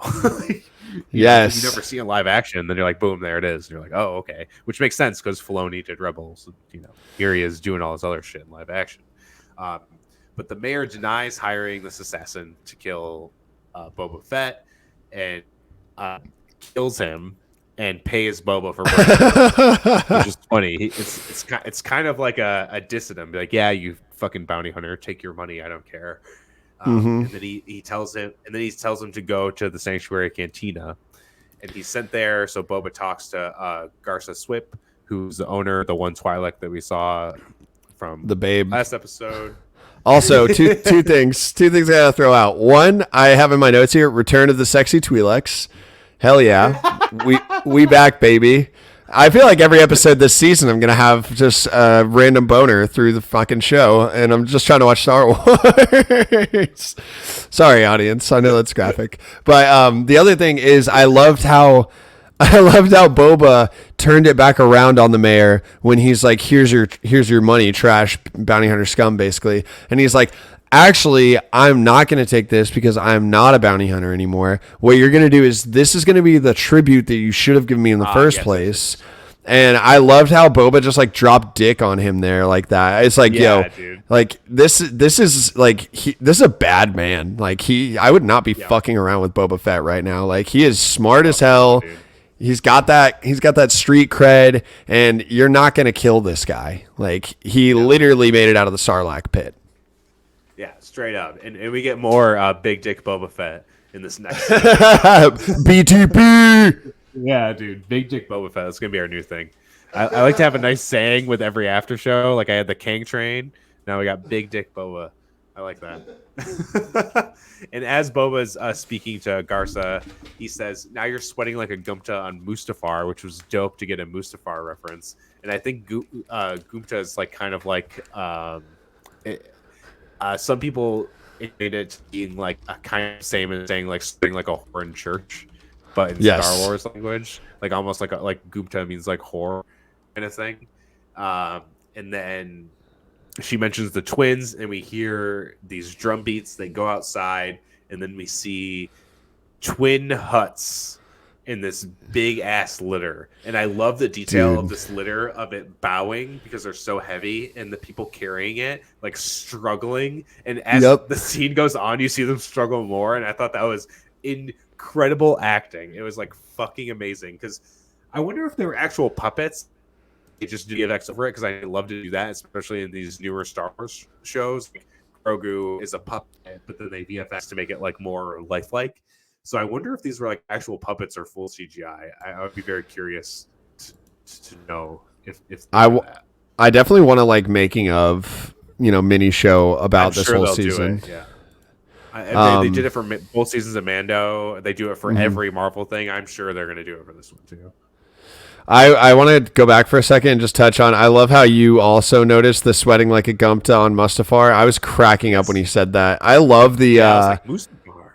Yes, you never see it in live action, then you're like, "Boom, there it is." And you're like, "Oh, okay," which makes sense because Filoni did Rebels. Here he is doing all this other shit in live action. But the mayor denies hiring this assassin to kill Boba Fett, and kills him and pays Boba for murder, which is funny. It's kind of like a diss at him, be like, yeah, you fucking bounty hunter, take your money, I don't care. And then he tells him to go to the Sanctuary Cantina, and he's sent there. So Boba talks to Garsa Swip, who's the owner, the one Twi'lek that we saw from the Babe last episode. Also, two things I gotta throw out. One, I have in my notes here: Return of the Sexy Twi'leks. Hell yeah, we back, baby. I feel like every episode this season I'm gonna have just a random boner through the fucking show, and I'm just trying to watch Star Wars. Sorry, audience. I know that's graphic, but the other thing is I loved how Boba turned it back around on the mayor when he's like, here's your money, trash bounty hunter scum, basically. And he's like, actually, I'm not going to take this because I'm not a bounty hunter anymore. What you're going to do is this is going to be the tribute that you should have given me in the first place. And I loved how Boba just like dropped dick on him there like that. It's like, dude. Like this is like this is a bad man. Like I would not be fucking around with Boba Fett right now. Like he is smart as hell. Dude. He's got that street cred, and you're not going to kill this guy. Like he literally made it out of the Sarlacc pit. Yeah, straight up. And we get more Big Dick Boba Fett in this next BTP! Yeah, dude. Big Dick Boba Fett. That's going to be our new thing. I like to have a nice saying with every after show. Like I had the Kang train. Now we got Big Dick Boba. I like that. And as Boba's speaking to Garsa, he says, now you're sweating like a Gumta on Mustafar, which was dope to get a Mustafar reference. And I think Gumta is like kind of like... some people made it being like a kind of same as saying like sitting like a whore in church, but in Star Wars language, like almost like Gupta means like whore kind of thing. And then she mentions the twins, and we hear these drum beats. They go outside, and then we see twin huts in this big ass litter, and I love the detail of this litter of it bowing because they're so heavy, and the people carrying it like struggling. And as the scene goes on, you see them struggle more, and I thought that was incredible acting. It was like fucking amazing, because I wonder if they were actual puppets. They just do VFX over it, because I love to do that, especially in these newer Star Wars shows. Like Grogu is a puppet, but then they VFX to make it like more lifelike. So I wonder if these were like actual puppets or full CGI. I would be very curious to know if I definitely want to like making of mini show about this whole season. Yeah, they did it for both seasons of Mando. They do it for every Marvel thing. I'm sure they're going to do it for this one too. I want to go back for a second and just touch on, I love how you also noticed the sweating like a Gumta on Mustafar. I was cracking up when you said that. I love the... I was like, Mustafar.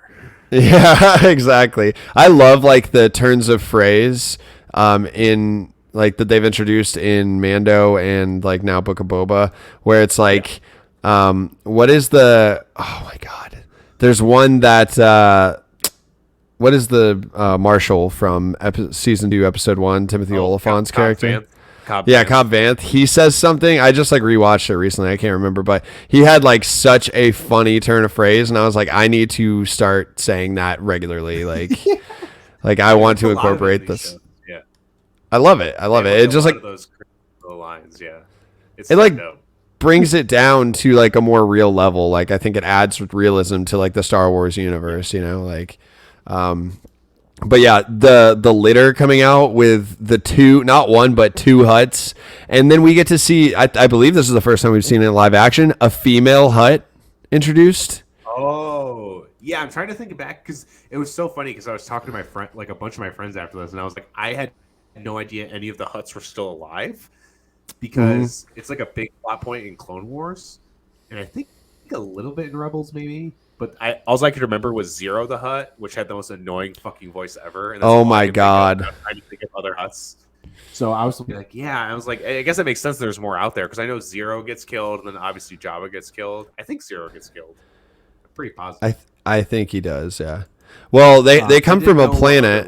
Yeah, exactly. I love like the turns of phrase in like that they've introduced in Mando and like now Book of Boba, where it's like, what is the... Oh my God. There's one that... what is the Marshall from season 2, episode 1, Timothy Oliphant's character? Cobb Vanth. He says something. I just like rewatched it recently. I can't remember, but he had like such a funny turn of phrase, and I was like, I need to start saying that regularly. Like, like I want to incorporate this. Shows. Yeah, I love it. I love it. It just like those lines. Yeah, it like brings it down to like a more real level. Like I think it adds realism to like the Star Wars universe. You know, like. But yeah, the litter coming out with the 2, not 1, but 2 Hutts. And then we get to see, I believe this is the first time we've seen it in live action, a female Hutt introduced. Oh, yeah. I'm trying to think back because it was so funny because I was talking to my friend, like a bunch of my friends after this, and I was like, I had no idea any of the Hutts were still alive because it's like a big plot point in Clone Wars. And I think a little bit in Rebels maybe. But all I could remember was Zero the Hutt, which had the most annoying fucking voice ever. And oh my god! I'm trying to think of other Hutts. So I was like, I was like, I guess it makes sense. There's more out there because I know Zero gets killed, and then obviously Jabba gets killed. I think Zero gets killed. I'm pretty positive. I think he does. Yeah. Well, they come from a planet.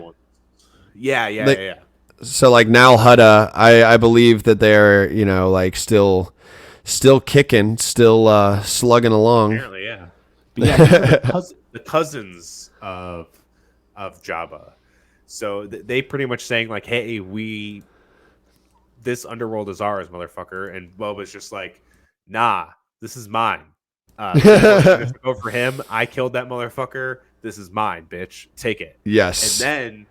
Yeah. So like Nal Hutta, I believe that they're like still kicking, still slugging along. Apparently, yeah. But yeah, the cousins of Jabba. So they pretty much saying like, "Hey, this underworld is ours, motherfucker." And Boba's just like, "Nah, this is mine. Go for him. I killed that motherfucker. This is mine, bitch. Take it." Yes. And then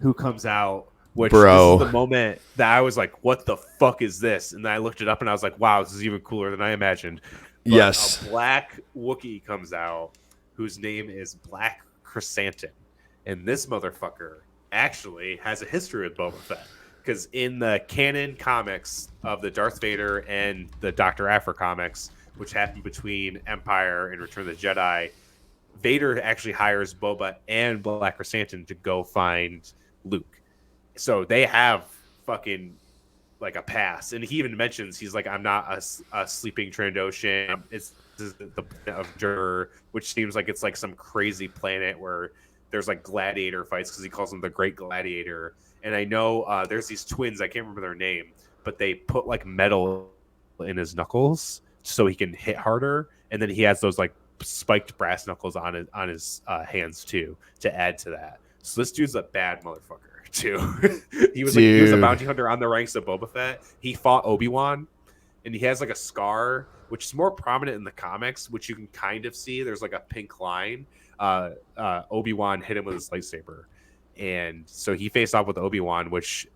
who comes out? Which Bro. This is the moment that I was like, "What the fuck is this?" And then I looked it up and I was like, "Wow, this is even cooler than I imagined." But yes. A black Wookiee comes out whose name is Black Krrsantan. And this motherfucker actually has a history with Boba Fett. Because in the canon comics of the Darth Vader and the Dr. Aphra comics, which happened between Empire and Return of the Jedi, Vader actually hires Boba and Black Krrsantan to go find Luke. So they have fucking like a pass, and he even mentions he's like, I'm not a sleeping Trandoshan. It's the planet of Jur, which seems like it's like some crazy planet where there's like gladiator fights because he calls them the Great Gladiator. And I know there's these twins, I can't remember their name, but they put like metal in his knuckles so he can hit harder, and then he has those like spiked brass knuckles on his hands too to add to that. So this dude's a bad motherfucker too. he was a bounty hunter on the ranks of Boba Fett. He fought Obi-Wan, and he has like a scar which is more prominent in the comics, which you can kind of see. There's like a pink line. Obi-Wan hit him with his lightsaber, and so he faced off with Obi-Wan, which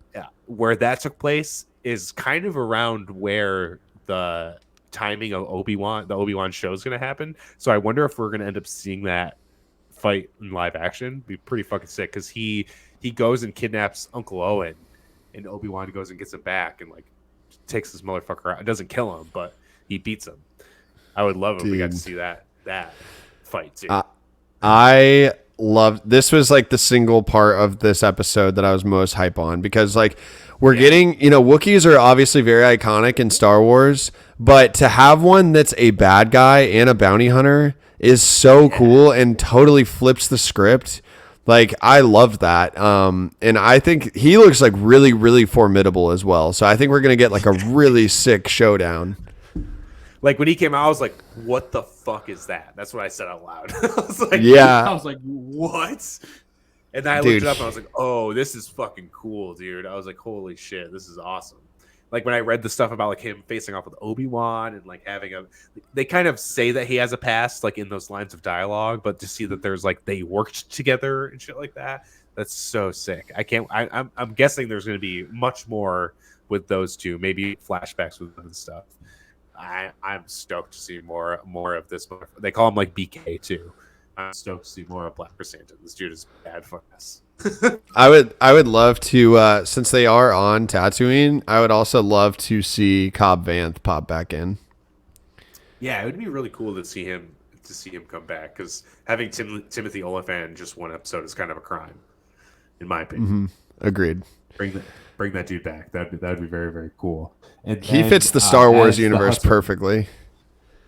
where that took place is kind of around where the timing of the Obi-Wan show is going to happen. So I wonder if we're going to end up seeing that fight in live action. It'd be pretty fucking sick because he goes and kidnaps Uncle Owen, and Obi-Wan goes and gets him back and like takes this motherfucker out. It doesn't kill him, but he beats him. I would love if we got to see that fight too. I loved this. Was like the single part of this episode that I was most hype on, because like we're getting, Wookiees are obviously very iconic in Star Wars, but to have one that's a bad guy and a bounty hunter is so cool and totally flips the script. Like, I love that. And I think he looks like really, really formidable as well. So I think we're going to get like a really sick showdown. Like when he came out, I was like, what the fuck is that? That's what I said out loud. I was like, what? And then I looked it up and I was like, oh, this is fucking cool, dude. I was like, holy shit, this is awesome. Like when I read the stuff about like him facing off with Obi-Wan and like they kind of say that he has a past like in those lines of dialogue, but to see that there's like they worked together and shit like that, that's so sick. I'm guessing there's going to be much more with those two, maybe flashbacks with them and stuff. I'm stoked to see more of this. They call him like BK too. I'm stoked to see more of Black Krrsantan. This dude is bad for us. I would love to, since they are on Tatooine, I would also love to see Cobb Vanth pop back in. Yeah, it would be really cool to see him come back, because having Timothy Oliphant in just one episode is kind of a crime, in my opinion. Mm-hmm. Agreed. Bring that dude back. That'd be very, very cool. And he fits the Star Wars universe perfectly.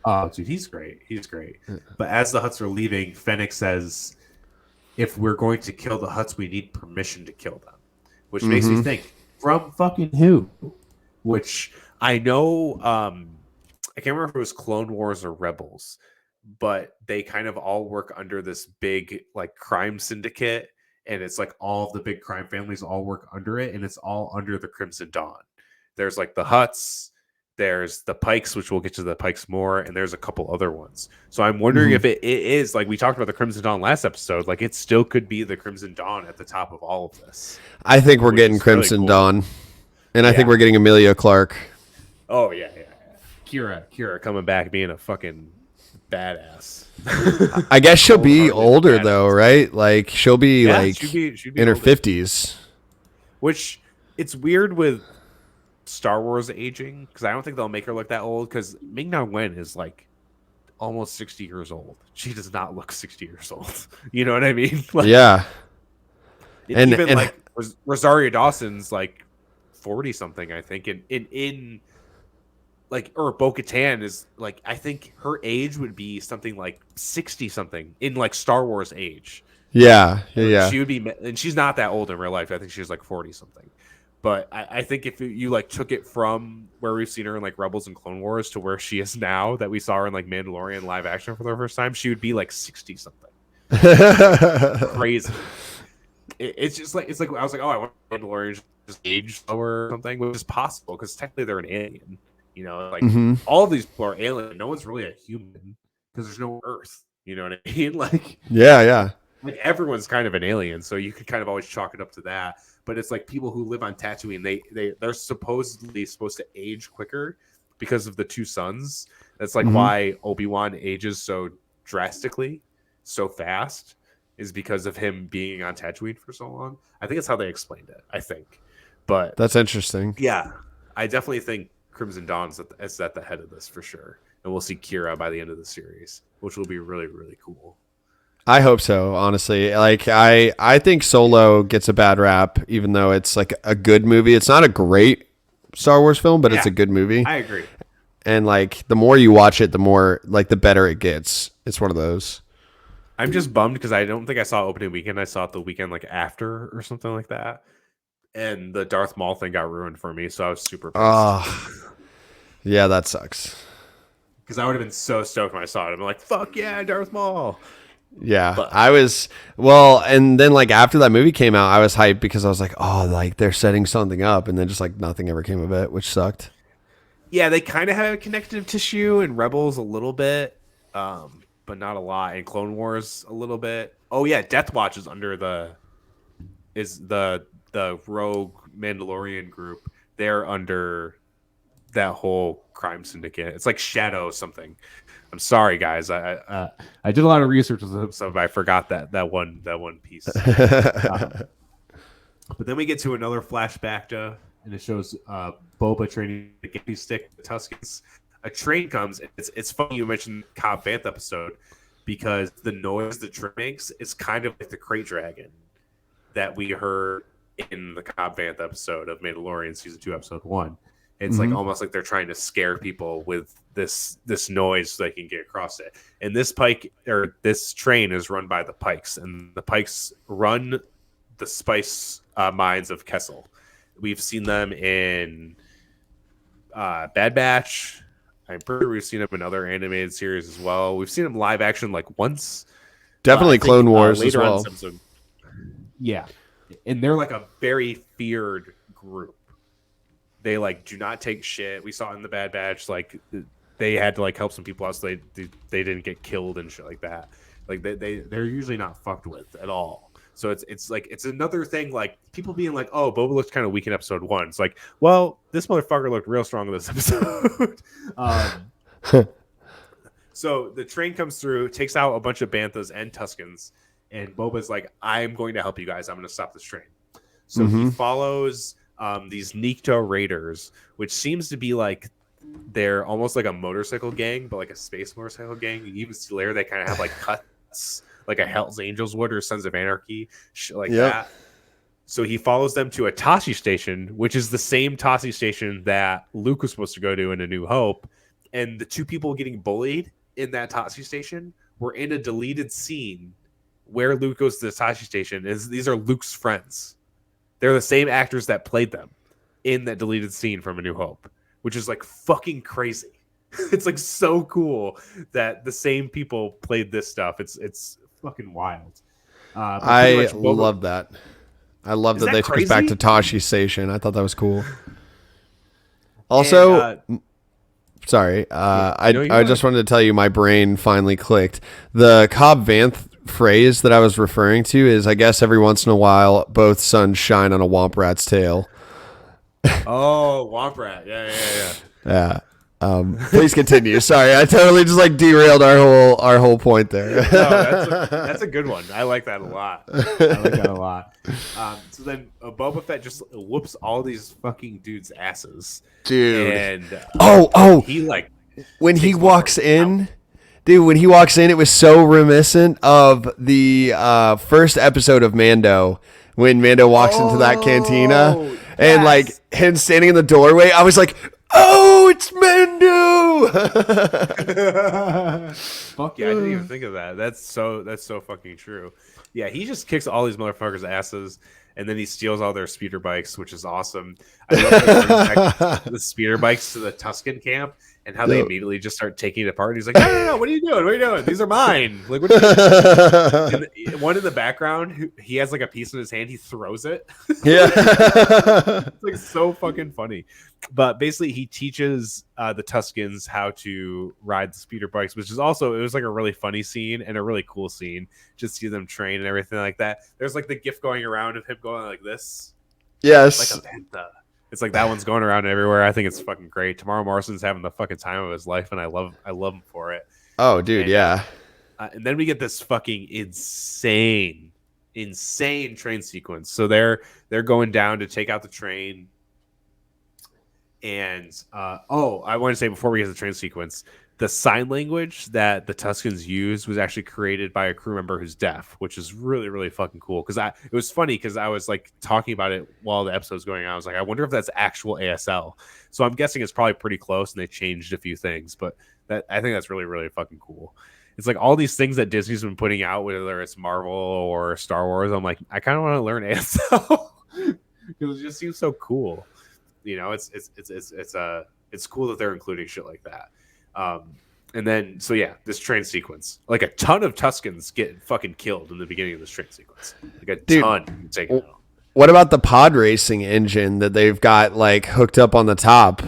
Oh, dude, he's great. But as the Hutts are leaving, Fennec says, if we're going to kill the Hutts, we need permission to kill them, which makes me Mm-hmm. think, from fucking who? Which I know, I can't remember if it was Clone Wars or Rebels, but they kind of all work under this big like crime syndicate, and it's like all of the big crime families all work under it, and it's all under the Crimson Dawn. There's like the Hutts, there's the Pikes, which we'll get to the Pikes more, and there's a couple other ones. So I'm wondering Mm-hmm. if it is like we talked about the Crimson Dawn last episode, like it still could be the Crimson Dawn at the top of all of this. I think we're Which getting is really Crimson cool. Dawn, and I think Yeah. we're getting Emilia Clarke. Oh yeah. Kira coming back being a fucking badass. I guess she'll be Wholeheartedly older badass. though, right? Like she'll be Yeah, like she'd be in her older. 50s. Which it's weird with Star Wars aging because I don't think they'll make her look that old because Ming-Na Wen is like almost 60 years old. She does not look 60 years old. You know what I mean? Like, Yeah. and even and- like Rosario Dawson's like 40 something, I think. In like, or Bo-Katan is like, I think her age would be something like 60 something in like Star Wars age. Yeah. She would be, and she's not that old in real life. I think she's like 40 something. But I think if you like took it from where we've seen her in like Rebels and Clone Wars to where she is now, that we saw her in like Mandalorian live action for the first time, she would be like 60 something. Crazy. It's just like, I was like, oh, I want Mandalorian just age slower or something, which is possible because technically they're an alien. You know, like Mhm. all of these people are alien. No one's really a human because there's no Earth. You know what I mean? Like, Yeah. like everyone's kind of an alien, so you could kind of always chalk it up to that. But it's like people who live on Tatooine, they're supposedly supposed to age quicker because of the two suns. That's like Mhm. why Obi-Wan ages so drastically, so fast, is because of him being on Tatooine for so long. I think that's how they explained it. I think, but That's interesting. yeah, I definitely think Crimson Dawn's is at the head of this for sure, and we'll see Kira by the end of the series, which will be really, really cool. I hope so, honestly. Like I think Solo gets a bad rap, even though it's like a good movie. It's not a great Star Wars film, but it's Yeah, a good movie. I agree. And like the more you watch it, the more like the better it gets. It's one of those. I'm just bummed because I don't think I saw opening weekend. I saw it the weekend like after or something like that, and the Darth Maul thing got ruined for me. So I was super pissed Oh, yeah, that sucks. because I would have been so stoked when I saw it. I'm like, "Fuck yeah, Darth Maul!" Yeah, But- I was well, and then like after that movie came out, I was hyped because I was like, oh, like they're setting something up, and then just like nothing ever came of it, which sucked. Yeah, they kind of have a connective tissue in Rebels a little bit, but not a lot. In Clone Wars, a little bit. Oh yeah, Death Watch is under the rogue Mandalorian group. They're under that whole crime syndicate. It's like Shadow something. I'm sorry, guys. I did a lot of research on this stuff. But I forgot that one piece. But then we get to another flashback and it shows Boba training the Gimpy stick, the Tuskens. A train comes. It's funny you mentioned Cobb Vanth episode because the noise the train makes is kind of like the crate dragon that we heard in the Cobb Vanth episode of Mandalorian season 2 episode 1. It's like almost like they're trying to scare people with this noise so they can get across it. And this train is run by the Pikes, and the Pikes run the spice mines of Kessel. We've seen them in Bad Batch. I'm pretty sure we've seen them in other animated series as well. We've seen them live action like once. Definitely I think, Clone Wars as later on well. this episode. Yeah, and they're like a very feared group. They like do not take shit. We saw in the Bad Batch like they had to like help some people out so they didn't get killed and shit like that. Like they're usually not fucked with at all. So it's like it's another thing like people being like, oh, Boba looked kind of weak in episode 1. It's like, well, this motherfucker looked real strong in this episode. So the train comes through, takes out a bunch of Banthas and Tuskens, and Boba's like, I'm going to help you guys. I'm going to stop this train. So he follows these Nikto Raiders, which seems to be like they're almost like a motorcycle gang, but like a space motorcycle gang. You even see later they kind of have like cuts, like a Hell's Angels would or Sons of Anarchy, like that. So he follows them to a Tashi station, which is the same Tashi station that Luke was supposed to go to in A New Hope. And the two people getting bullied in that Tashi station were in a deleted scene where Luke goes to the Tashi station is these are Luke's friends. They're the same actors that played them in that deleted scene from A New Hope, which is like fucking crazy. It's like so cool that the same people played this stuff. It's fucking wild. I love that. I love that they took us back to Tashi Station. I thought that was cool. Also, sorry, I just wanted to tell you my brain finally clicked. The Cobb Vanth phrase that I was referring to is, I guess every once in a while, both suns shine on a womp rat's tail. Oh, womp rat. Yeah. Please continue. Sorry, I totally just like derailed our whole point there. No, that's a good one. I like that a lot. So then Boba Fett just whoops all these fucking dudes' asses, dude. And he like when he walks in. Dude, when he walks in, it was so reminiscent of the first episode of Mando, when Mando walks into that cantina, and like him standing in the doorway. I was like, "Oh, it's Mando!" Fuck yeah, I didn't even think of that. That's so fucking true. Yeah, he just kicks all these motherfuckers' asses, and then he steals all their speeder bikes, which is awesome. I love that he brings back the speeder bikes to the Tusken camp. And how they immediately just start taking it apart. And he's like, no, what are you doing? What are you doing? These are mine. Like, what are you doing? One in the background, he has like a piece in his hand. He throws it. Yeah. It's like so fucking funny. But basically, he teaches the Tuskens how to ride the speeder bikes, which is also, it was like a really funny scene and a really cool scene. Just see them train and everything like that. There's like the gif going around of him going like this. Yes. Like a penta. It's like that one's going around everywhere. I think it's fucking great. Tamara Morrison's having the fucking time of his life, and I love him for it. Oh, dude, yeah. And then we get this fucking insane train sequence. So they're going down to take out the train. And I want to say before we get to the train sequence, the sign language that the Tuskens used was actually created by a crew member who's deaf, which is really, really fucking cool. Because it was funny because I was like talking about it while the episode was going on. I was like, I wonder if that's actual ASL. So I'm guessing it's probably pretty close, and they changed a few things. But I think that's really, really fucking cool. It's like all these things that Disney's been putting out, whether it's Marvel or Star Wars. I'm like, I kind of want to learn ASL because it just seems so cool. You know, it's cool that they're including shit like that. And then, so yeah, this train sequence, like a ton of Tuskens get fucking killed in the beginning of this train sequence. Like a ton taken out. What about the pod racing engine that they've got like hooked up on the top?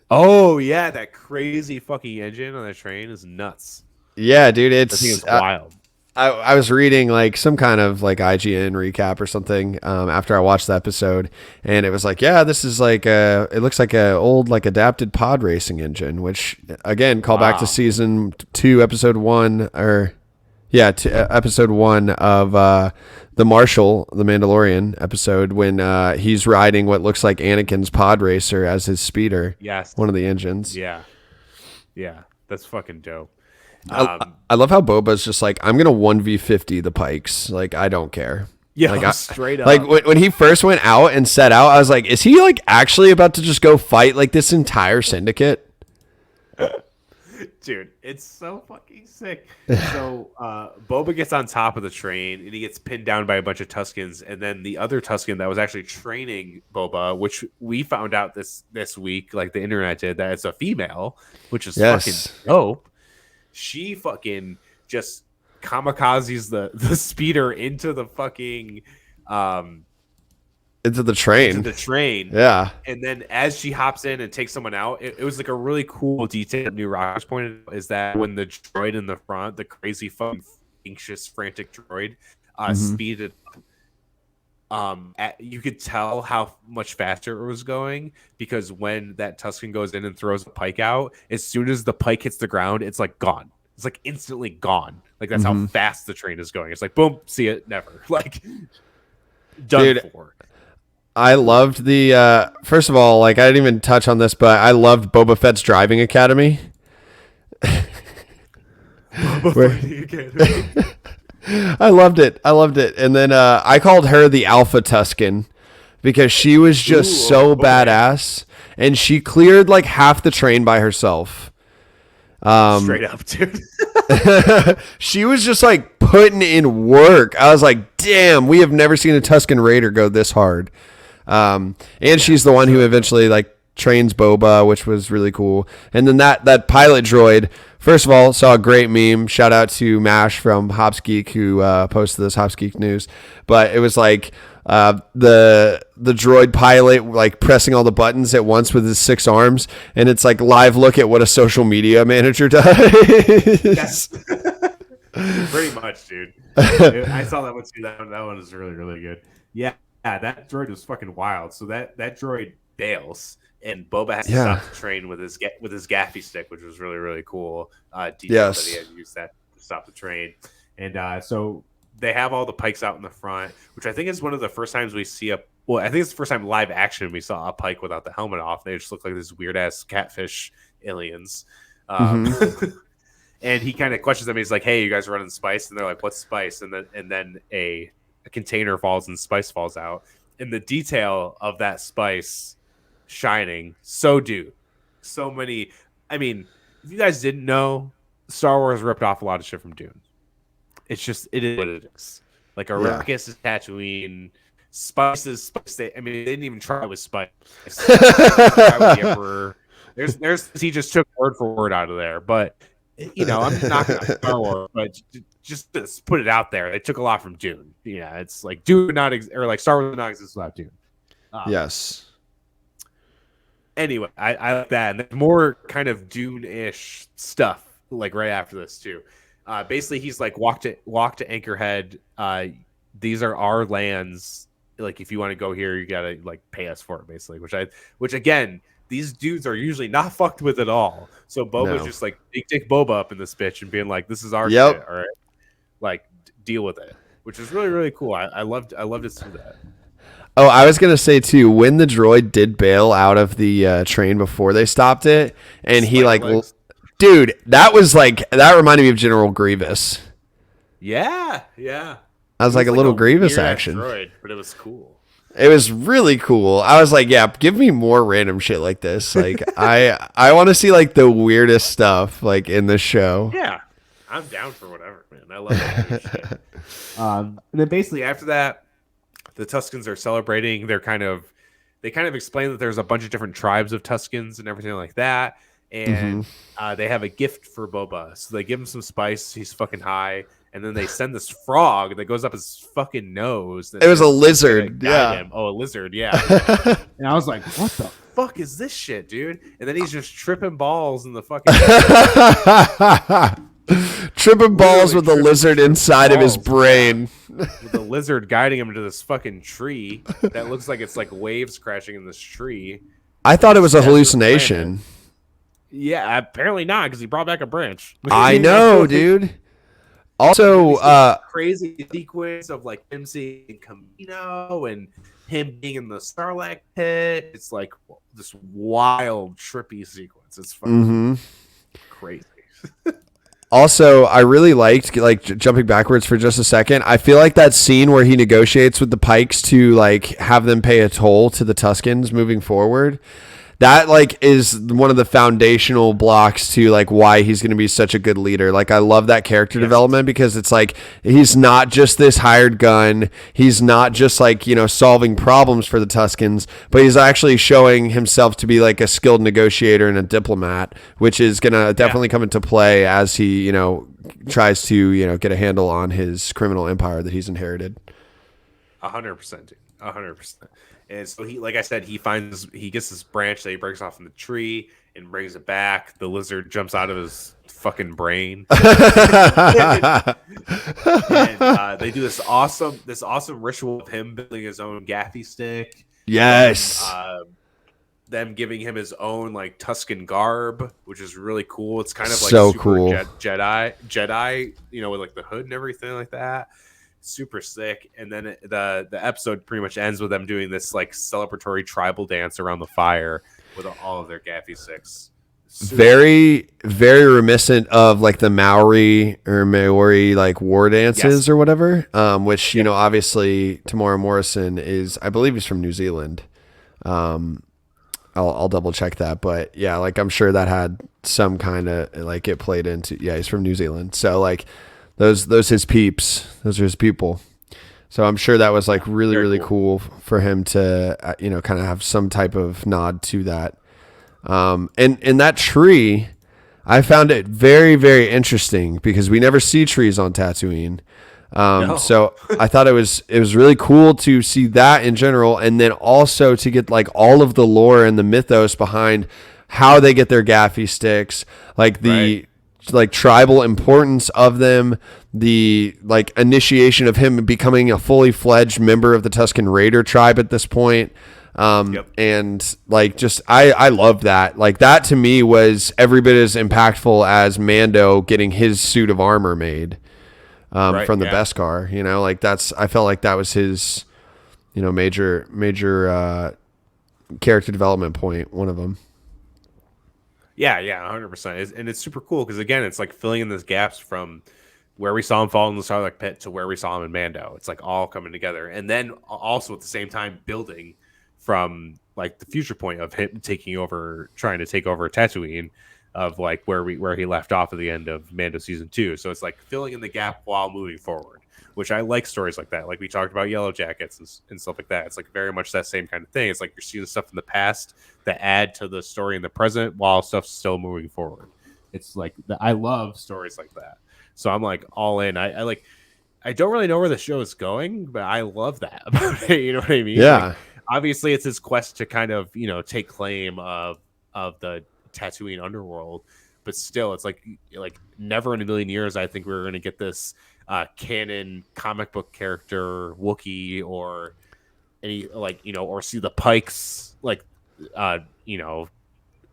Oh yeah, that crazy fucking engine on the train is nuts. Yeah, dude, I think it's wild. I was reading like some kind of like IGN recap or something after I watched the episode, and it was like, yeah, this is like it looks like a old like adapted pod racing engine, which again call back to season 2, episode 1, or episode 1 of the Marshall, the Mandalorian episode, when he's riding what looks like Anakin's pod racer as his speeder. Yes, one of the engines. Yeah, that's fucking dope. I love how Boba's just like, I'm gonna 1v50 the Pikes. Like, I don't care. Yeah, like, straight up. Like when he first went out and set out, I was like, is he like actually about to just go fight like this entire syndicate? Dude, it's so fucking sick. So Boba gets on top of the train and he gets pinned down by a bunch of Tuskens, and then the other Tusken that was actually training Boba, which we found out this week, like the internet did, that it's a female, which is fucking dope. She fucking just kamikazes the speeder into the fucking into the train. Yeah. And then as she hops in and takes someone out, it was like a really cool detail that New Rockers pointed out, is that when the droid in the front, the crazy fucking anxious frantic droid speeded you could tell how much faster it was going, because when that Tusken goes in and throws the pike out, as soon as the pike hits the ground, it's like gone. It's like instantly gone. Like that's how fast the train is going. It's like boom, see it, never. Like done for. I loved the first of all, like I didn't even touch on this, but I loved Boba Fett's driving academy. I loved it. And then I called her the Alpha Tusken because she was just badass, and she cleared like half the train by herself. Straight up, dude. She was just like putting in work. I was like, damn, we have never seen a Tusken Raider go this hard. And she's the one who eventually like trains Boba, which was really cool. And then that pilot droid, first of all, saw a great meme. Shout out to Mash from Hops Geek who posted this, Hops Geek News. But it was like the droid pilot like pressing all the buttons at once with his 6 arms, and it's like live look at what a social media manager does. Yes. Pretty much, dude. I saw that one too. That one is really, really good. Yeah, that droid was fucking wild. So that droid bails, and Boba has to stop the train with his gaffy stick, which was really, really cool. Detail that he had to use that to stop the train. And so they have all the pikes out in the front, which I think is one of the first times we see I think it's the first time live action we saw a pike without the helmet off. They just look like these weird ass catfish aliens. And he kind of questions them. He's like, "Hey, you guys are running spice?" And they're like, "What's spice?" And then a container falls and spice falls out. And the detail of that spice shining, so many. I mean, if you guys didn't know, Star Wars ripped off a lot of shit from Dune. It's just, it is what it is. Like Arrakis is Tatooine, spice is spice. I mean, they didn't even try with spice. Try with the Emperor. He just took word for word out of there. But you know, I'm not going to Star Wars, but just to put it out there, they took a lot from Dune. Yeah, it's like Dune or like Star Wars would not exist without Dune. Yes. Anyway, I like that, and there's more kind of Dune-ish stuff like right after this too. Basically, he's like walk to Anchorhead. These are our lands. Like, if you want to go here, you gotta like pay us for it, basically. Which again, these dudes are usually not fucked with at all. So Boba's just like big dick Boba up in this bitch and being like, "This is our shit, all right? Like, deal with it." Which is really, really cool. I loved to see that. Oh, I was gonna say too, when the droid did bail out of the train before they stopped it, and he like, dude, that reminded me of General Grievous. Yeah. I was like a little Grievous action, droid, but it was cool. It was really cool. I was like, yeah, give me more random shit like this. Like, I want to see like the weirdest stuff like in the show. Yeah, I'm down for whatever, man. I love that weird shit. And then basically after that, the Tuskens are celebrating. They kind of explain that there's a bunch of different tribes of Tuskens and everything like that. And they have a gift for Boba. So they give him some spice. He's fucking high. And then they send this frog that goes up his fucking nose. It was a lizard. Yeah. Him. Oh, a lizard. Yeah. And I was like, what the fuck is this shit, dude? And then he's just tripping balls in the fucking... tripping balls with the lizard inside of his brain. With the lizard guiding him to this fucking tree that looks like it's like waves crashing in this tree. I thought it was a hallucination. Yeah, apparently not, because he brought back a branch. I know, dude. Also, crazy sequence of like him seeing Camino and him being in the Sarlacc pit. It's like this wild, trippy sequence. It's fucking crazy. Also, I really liked, like, jumping backwards for just a second, I feel like that scene where he negotiates with the Pikes to like have them pay a toll to the Tuskens moving forward, that like is one of the foundational blocks to like why he's going to be such a good leader. Like, I love that character development, because it's like he's not just this hired gun, he's not just like, you know, solving problems for the Tuskens, but he's actually showing himself to be like a skilled negotiator and a diplomat, which is going to definitely come into play as he, you know, tries to, you know, get a handle on his criminal empire that he's inherited. 100%, 100%. And so he, like I said, he gets this branch that he breaks off from the tree and brings it back. The lizard jumps out of his fucking brain. And they do this awesome ritual of him building his own gaffy stick. Yes. Them giving him his own like Tusken garb, which is really cool. It's kind of like so super cool. Jedi, you know, with like the hood and everything like that. Super sick. And then the episode pretty much ends with them doing this like celebratory tribal dance around the fire with all of their gaffy sticks. Very, very reminiscent of like the Maori like war dances or whatever. Which, you know, obviously Tamora Morrison is, I believe he's from New Zealand. I'll double check that, but yeah, like I'm sure that had some kind of like it played into, he's from New Zealand. So like those his peeps. Those are his people. So I'm sure that was like really, really cool for him to, kind of have some type of nod to that. And that tree, I found it very, very interesting because we never see trees on Tatooine. No. So I thought it was really cool to see that in general, and then also to get like all of the lore and the mythos behind how they get their gaffy sticks, like the like tribal importance of them, the like initiation of him becoming a fully fledged member of the Tusken Raider tribe at this point. And like, just, I love that. Like that to me was every bit as impactful as Mando getting his suit of armor made, from the Beskar, like I felt like that was his, major, character development point. One of them. Yeah, 100%. And it's super cool because, again, it's like filling in those gaps from where we saw him fall in the Sarlacc pit to where we saw him in Mando. It's like all coming together. And then also at the same time building from like the future point of him trying to take over Tatooine, of like where he left off at the end of Mando season 2. So it's like filling in the gap while moving forward, which I like stories like that. Like we talked about Yellow Jackets and stuff like that. It's like very much that same kind of thing. It's like you're seeing stuff in the past that add to the story in the present while stuff's still moving forward. It's like I love stories like that. So I'm like all in. I don't really know where the show is going, but I love that about it. You know what I mean? Yeah. Like, obviously, it's his quest to kind of take claim of the Tatooine underworld, but still, it's like never in a million years I think we were going to get this canon comic book character Wookiee or any or see the Pikes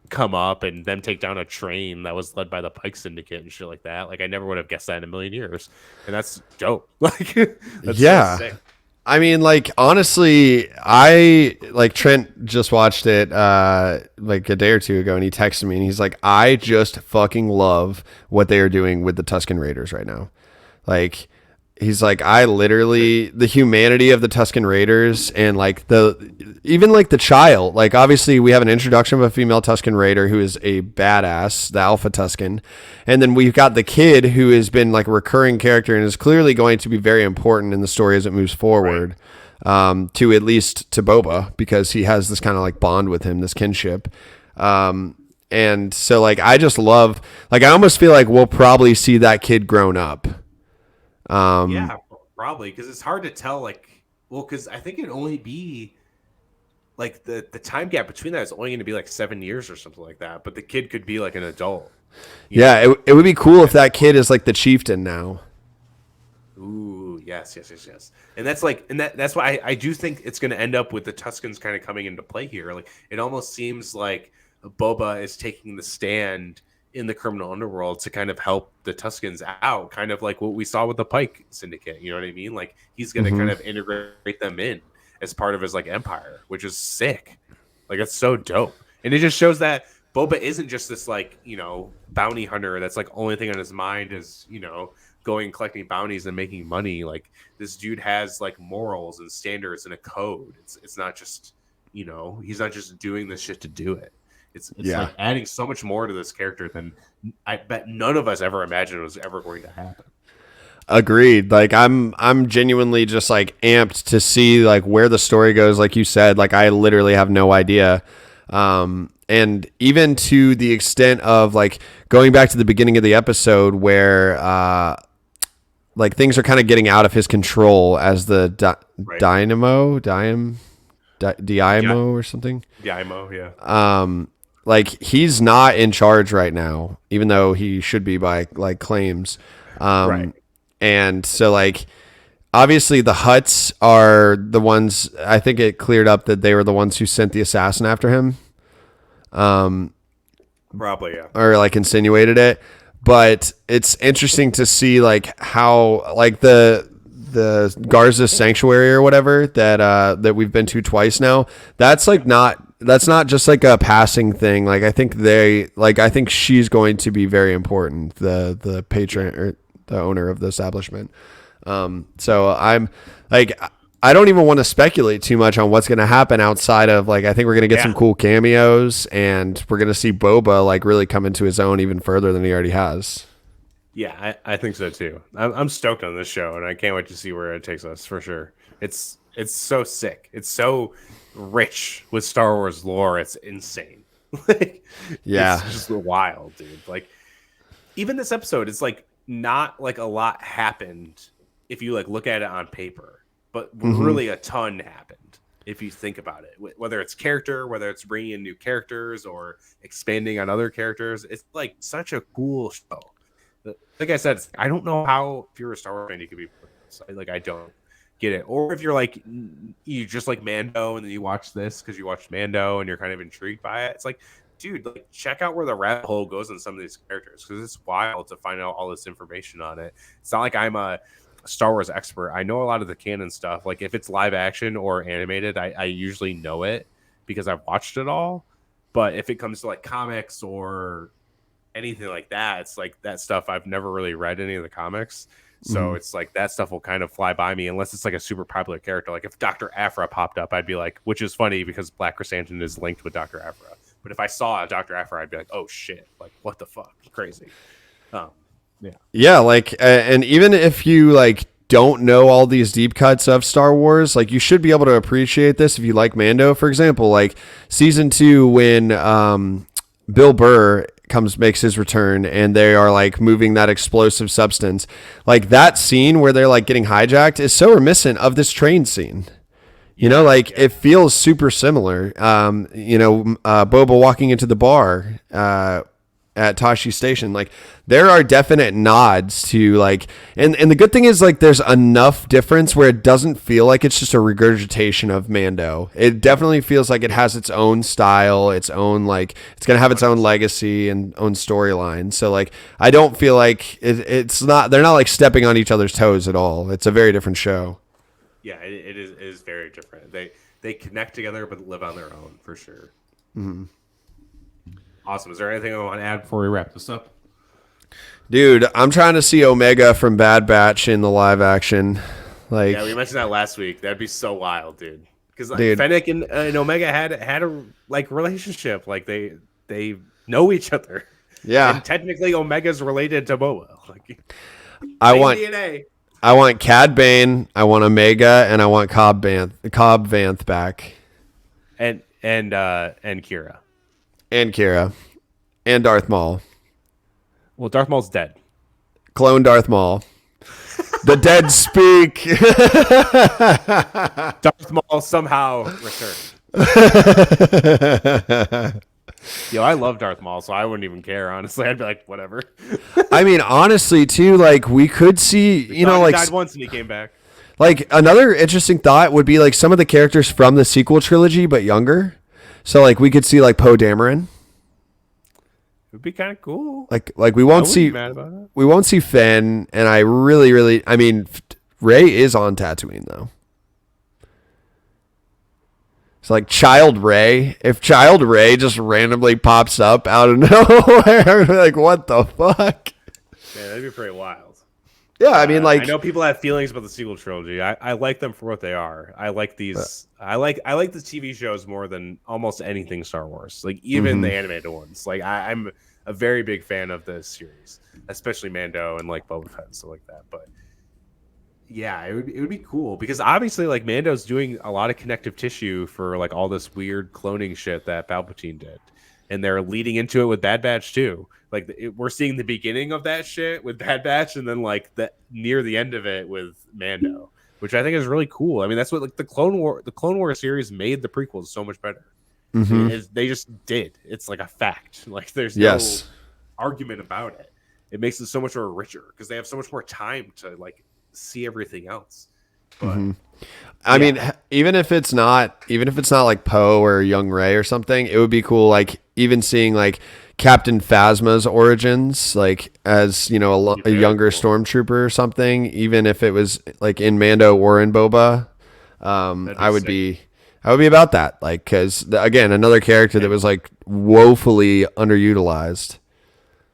come up and them take down a train that was led by the Pike Syndicate and shit like that. Like I never would have guessed that in a million years, and that's dope. Like that's so sick. I mean, like, honestly, Trent just watched it like a day or two ago, and he texted me and he's like, I just fucking love what they are doing with the Tusken Raiders right now. Like, he's like, I literally, the humanity of the Tusken Raiders and like even like the child, like obviously we have an introduction of a female Tusken Raider who is a badass, the Alpha Tusken. And then we've got the kid who has been like a recurring character and is clearly going to be very important in the story as it moves forward, to at least to Boba, because he has this kind of like bond with him, this kinship. And so like, I just love, like, I almost feel like we'll probably see that kid grown up. Yeah, probably, because it's hard to tell. Because I think it'd only be like the time gap between that is only going to be like 7 years or something like that. But the kid could be like an adult. Yeah, it would be cool if that kid is like the chieftain now. Ooh, yes. And that's that's why I do think it's going to end up with the Tuskens kind of coming into play here. Like it almost seems like Boba is taking the stand in the criminal underworld to kind of help the Tuskens out, kind of like what we saw with the Pike Syndicate. You know what I mean? Like he's going to kind of integrate them in as part of his like empire, which is sick. Like it's so dope. And it just shows that Boba isn't just this like, bounty hunter that's like only thing on his mind is, going and collecting bounties and making money. Like this dude has like morals and standards and a code. It's not just, he's not just doing this shit to do it. It's like adding so much more to this character than I bet none of us ever imagined was ever going to happen. Agreed. Like I'm genuinely just like amped to see like where the story goes. Like you said, like I literally have no idea. And even to the extent of like going back to the beginning of the episode where like things are kind of getting out of his control as the Dynamo or something. Daimo, yeah. Like he's not in charge right now, even though he should be by like claims. Right. And so like, obviously the Hutts are the ones, I think it cleared up that they were the ones who sent the assassin after him. Probably, yeah. Or like insinuated it. But it's interesting to see like how like the Garza Sanctuary or whatever that we've been to twice now. That's not just like a passing thing. Like I think she's going to be very important. The patron or the owner of the establishment. So I'm like, I don't even want to speculate too much on what's going to happen outside of like, I think we're going to get some cool cameos and we're going to see Boba like really come into his own even further than he already has. Yeah, I think so too. I'm stoked on this show, and I can't wait to see where it takes us for sure. It's so sick. It's so rich with Star Wars lore. It's insane. Like, it's Yeah. just wild, dude. Like even this episode, it's like not like a lot happened if you like look at it on paper, but Hmm. really a ton happened if you think about it. Whether it's character, whether it's bringing in new characters or expanding on other characters, it's like such a cool show. Like I said, I don't know how if you're a Star Wars fan you could be like I don't get it, or if you're like you just like Mando and then you watch this because you watched Mando and you're kind of intrigued by it. It's like, dude, like check out where the rabbit hole goes in some of these characters because it's wild to find out all this information on it. It's not like I'm a Star Wars expert. I know a lot of the canon stuff. Like if it's live action or animated, I usually know it because I've watched it all. But if it comes to like comics or anything like that, it's like that stuff I've never really read any of the comics. So Hmm. it's like that stuff will kind of fly by me unless it's like a super popular character. Like if Dr. Aphra popped up, I'd be like, which is funny because Black Krrsantan is linked with Dr. Aphra. But if I saw Dr. Aphra, I'd be like, oh shit, like what the fuck? Crazy. Um, yeah. Yeah, like, and even if you like don't know all these deep cuts of Star Wars, like you should be able to appreciate this if you like Mando. For example, like season 2 when Bill Burr makes his return and they are like moving that explosive substance, like that scene where they're like getting hijacked is so reminiscent of this train scene. You know, Yeah. like Yeah. it feels super similar. Boba walking into the bar at Tashi Station, like there are definite nods to like, and the good thing is like there's enough difference where it doesn't feel like it's just a regurgitation of Mando. It definitely feels like it has its own style, its own like it's gonna have its own 100%. legacy and own storyline. So like I don't feel like it's not they're not like stepping on each other's toes at all. It's a very different show. Yeah, it is very different. They connect together but live on their own for sure. Awesome. Is there anything I want to add before we wrap this up? Dude, I'm trying to see Omega from Bad Batch in the live action. Like, Yeah, we mentioned that last week. That'd be so wild, dude. Because like dude, Fennec and Omega had a like relationship. Like they know each other, yeah. and technically Omega's related to Boba. Like I same want DNA. I want Cad Bane, I want Omega, and I want Cobb Vanth back. And Kira. And Kira. And Darth Maul. Well, Darth Maul's dead. Clone Darth Maul. The dead speak. Darth Maul somehow returned. Yo, I love Darth Maul, so I wouldn't even care. Honestly, I'd be like, whatever. I mean, honestly, too, like we could see, He like died once and he came back. like another interesting thought would be like some of the characters from the sequel trilogy, but younger. So like we could see like Poe Dameron. It would be kind of cool. Like we I won't wouldn't see be mad about it. we won't see Finn, and I really I mean Ray is on Tatooine though. It's like Child Ray. If Child Ray just randomly pops up out of nowhere, like what the fuck? Man, that'd be pretty wild. Yeah, I mean I like know people have feelings about the sequel trilogy. I like them for what they are. I like these. I like the TV shows more than almost anything Star Wars. Like even the animated ones. Like I'm a very big fan of this series, especially Mando and like Boba Fett and stuff like that. But yeah, it would be cool because obviously like Mando's doing a lot of connective tissue for like all this weird cloning shit that Palpatine did, and they're leading into it with Bad Batch too. Like we're seeing the beginning of that shit with Bad Batch, and then like the near the end of it with Mando, which I think is really cool. I mean, that's what like the Clone War series made the prequels so much better. I mean, they just did. It's like a fact. Like there's no yes. argument about it. It makes it so much more richer because they have so much more time to like see everything else. But I mean, even if it's not like Poe or Young Ray or something, it would be cool. Like even seeing like Captain Phasma's origins, like as a very younger cool. stormtrooper or something. Even if it was like in Mando or in Boba, That'd be I would sick. be. I would be about that. Like, because again, another character that was like woefully underutilized.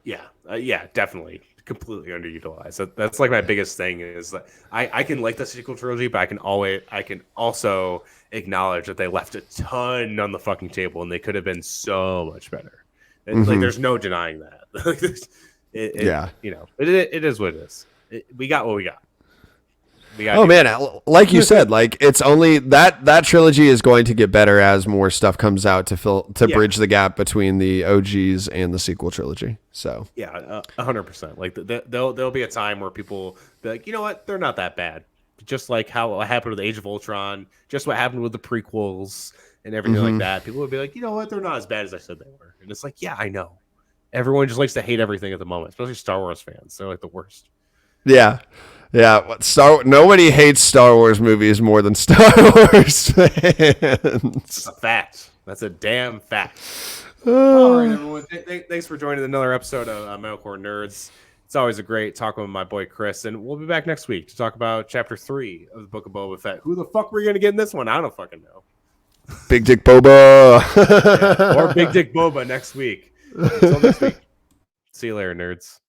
Yeah, definitely, completely underutilized. That's like my biggest thing is that I can like the sequel trilogy, but I can also acknowledge that they left a ton on the fucking table, and they could have been so much better. Like, there's no denying that. Like, It is what it is. We got what we got. Oh man, like you said, like it's only that trilogy is going to get better as more stuff comes out to bridge the gap between the OGs and the sequel trilogy. So 100%. Like there'll be a time where people be like, you know what, they're not that bad. Just like how it happened with Age of Ultron, just what happened with the prequels and everything like that. People would be like, you know what, they're not as bad as I said they were. And it's like, yeah, I know. Everyone just likes to hate everything at the moment, especially Star Wars fans. They're like the worst. Yeah. Yeah, nobody hates Star Wars movies more than Star Wars fans. That's a fact. That's a damn fact. All right, everyone. Thanks for joining another episode of Metalcore Nerds. It's always a great talking with my boy Chris, and we'll be back next week to talk about Chapter 3 of the Book of Boba Fett. Who the fuck were you gonna get in this one? I don't fucking know. Big Dick Boba. Or Big Dick Boba next week. Until next week. See you later, nerds.